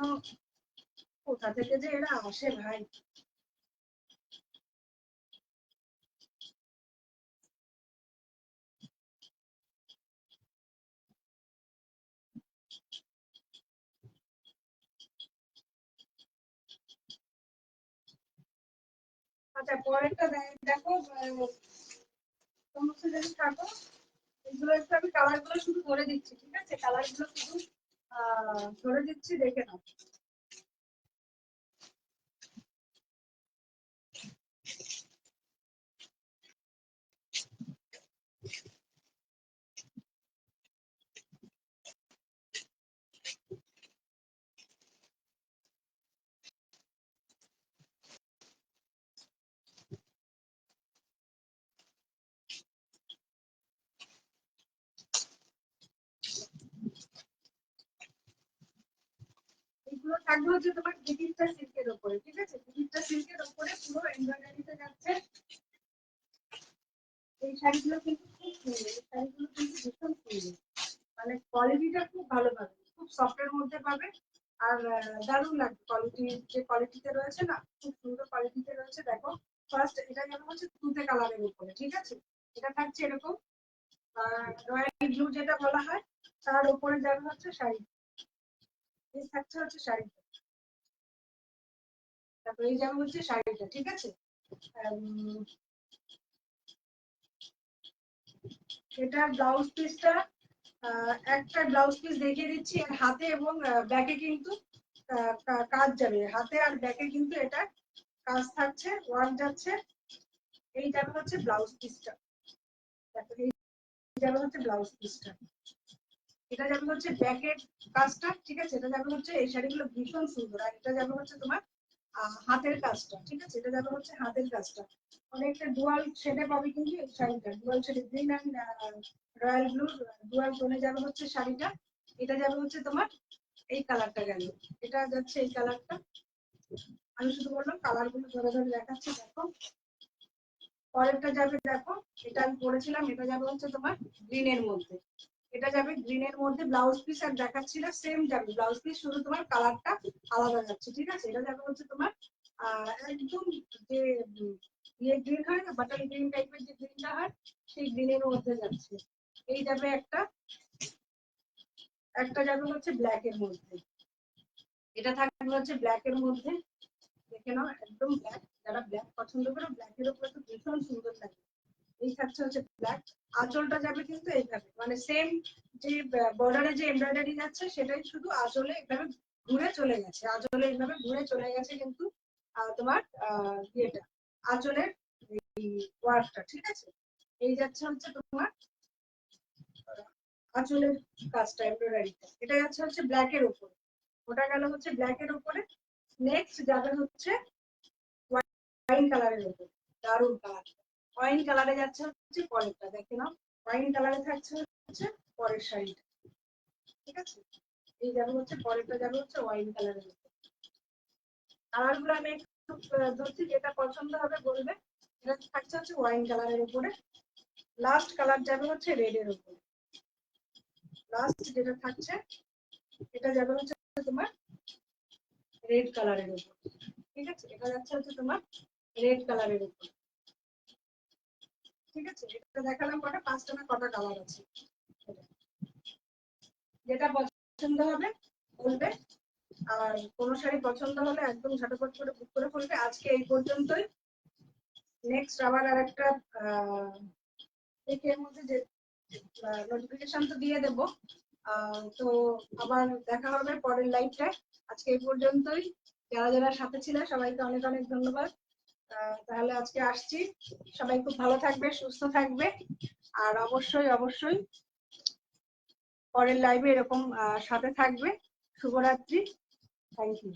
কোথা থেকে যে এরা আসে ভাই। আচ্ছা, পরেরটা দেখো, সমস্ত যদি থাকো, এগুলো একটু আমি কালার গুলো শুধু ধরে দিচ্ছি, ঠিক আছে? কালার গুলো শুধু ধরে দিচ্ছি, দেখে নাও। এগুলো থাকবে হচ্ছে তোমার বিচিত্রা সিল্কের উপরে, ঠিক আছে? বিচিত্রা সিল্কের উপরে পুরো এমব্রয়ডারিতে যাচ্ছে। এই শাড়িগুলো কিন্তু খুব সুন্দর, এই শাড়িগুলো কিন্তু ভীষণ সুন্দর, মানে কোয়ালিটিটা খুব ভালো পাবে, খুব সফটের মধ্যে পাবে। আর দারুণ লাগবে, কোয়ালিটি যে কোয়ালিটিতে রয়েছে না, খুব সুন্দর কোয়ালিটিতে রয়েছে। দেখো, ফার্স্ট এটা যেমন হচ্ছে তুতে কালারের উপরে, ঠিক আছে? এটা থাকছে এরকম রয়্যাল ব্লু যেটা বলা হয়, তার উপরে যাবে হচ্ছে শাড়ি, এই থাকছে হচ্ছে শাড়িটা। তারপরে এই যাবে হচ্ছে শাড়িটা, ঠিক আছে? এটার ব্লাউজ পিসটা একটা ব্লাউজ পিস দেখিয়ে দিচ্ছি, আর হাতে এবং ব্যাকে কিন্তু কাজ যাবে, হাতে আর ব্যাকে কিন্তু এটা কাজ থাকছে, ওয়ার্ক যাচ্ছে। এই যাবে হচ্ছে ব্লাউজ পিসটা, এই যাবে হচ্ছে ব্লাউজ পিসটা, এটা যাবে হচ্ছে ব্যাকের কাজটা, ঠিক আছে? এটা যাবে হচ্ছে, এই শাড়িগুলো ভীষণ সুন্দর। আর এটা যাবে হচ্ছে তোমার হাতের কাজটা, ঠিক আছে? এটা যাবে হচ্ছে হাতের কাজটা, অনেকটা ডুয়াল শেডে পাবে কিন্তু এই শাড়িটা, ডুয়াল শেডে green and royal blue, dual টোনে যাবে হচ্ছে শাড়িটা। এটা যাবে হচ্ছে তোমার এই কালারটা গেল, এটা যাচ্ছে এই কালারটা। আমি শুধু বললাম কালার গুলো ধরে ধরে দেখাচ্ছি, দেখো। পরেরটা যাবে, দেখো এটা আমি পরেছিলাম, এটা যাবে হচ্ছে তোমার গ্রিনের মধ্যে, এটা যাবে গ্রিনের মধ্যে, ব্লাউজ পিস আর দেখাচ্ছি না, সেম যাবে ব্লাউজ পিস, শুধু তোমার কালারটা আলাদা যাচ্ছে, ঠিক আছে? এটা যাবে হচ্ছে তোমার একদম যে ইয়ে গ্রিন হয় না, বাটার গ্রিন টাইপের যে গ্রিনটা হয়, সেই গ্রিনের মধ্যে যাচ্ছে। এই যাবে একটা, একটা যাবে হচ্ছে ব্ল্যাক এর মধ্যে, এটা থাকবে হচ্ছে ব্ল্যাক এর মধ্যে, দেখে নাও একদম ব্ল্যাক, যারা ব্ল্যাক পছন্দ করে ব্ল্যাক এর উপরে তো ভীষণ সুন্দর লাগে। এই থাকছে হচ্ছে ব্ল্যাক, আঁচলটা যাবে কিন্তু এইভাবে, মানে সেম যে বর্ডারে যে এমব্রয়ডারি যাচ্ছে, সেটাই শুধু আঁচলে এইভাবে ঘুরে চলে গেছে, আঁচলে এইভাবে ঘুরে চলে গেছে কিন্তু তোমার ইয়েটা, আঁচলের ওয়ার্কটা, ঠিক আছে? এই যাচ্ছে হচ্ছে তোমার আঁচলের কাজটা, এমব্রয়ডারিটা, এটা যাচ্ছে হচ্ছে ব্ল্যাক এর উপরে, ওটা গেল হচ্ছে ব্ল্যাক এর উপরে। নেক্সট যাবে হচ্ছে ওয়াইন কালারের উপরে, দারুণ কালার, ওয়াইন কালারে যাচ্ছে হচ্ছে পরেরটা, দেখে নাও ওয়াইন কালারে থাকছে হচ্ছে পরের শাড়িটা, ঠিক আছে? এই যাবে হচ্ছে পরেরটা, যাবে হচ্ছে ওয়াইন কালারের উপরে। কালার গুলো আমি একটু ধরছি, যেটা পছন্দ হবে বলবে। এটা থাকছে হচ্ছে ওয়াইন কালারের উপরে, লাস্ট কালার যাবে হচ্ছে রেড এর উপরে, লাস্ট যেটা থাকছে এটা যাবে হচ্ছে তোমার রেড কালারের উপর, ঠিক আছে? এটা যাচ্ছে হচ্ছে তোমার রেড কালারের উপর, ঠিক আছে? এটা দেখালাম কটা, 5টা না কটা কালার আছে। যেটা পছন্দ হবে বলবে, আর কোনো শাড়ি পছন্দ হলে একদম ঝটপট করে বুক করে ফেলবে। আজকে এই পর্যন্তই। নেক্সট আবার আরেকটা এর মধ্যে যে নোটিফিকেশন তো দিয়ে দেবো, তো আবার দেখা হবে পরের লাইভটায়। আজকে এই পর্যন্তই। যারা যারা সাথে ছিল সবাইকে অনেক অনেক ধন্যবাদ। তাহলে আজকে আসছি। সবাই খুব ভালো থাকবে, সুস্থ থাকবে, আর অবশ্যই অবশ্যই পরের লাইভে এরকম সাথে থাকবে। শুভরাত্রি। Thank you.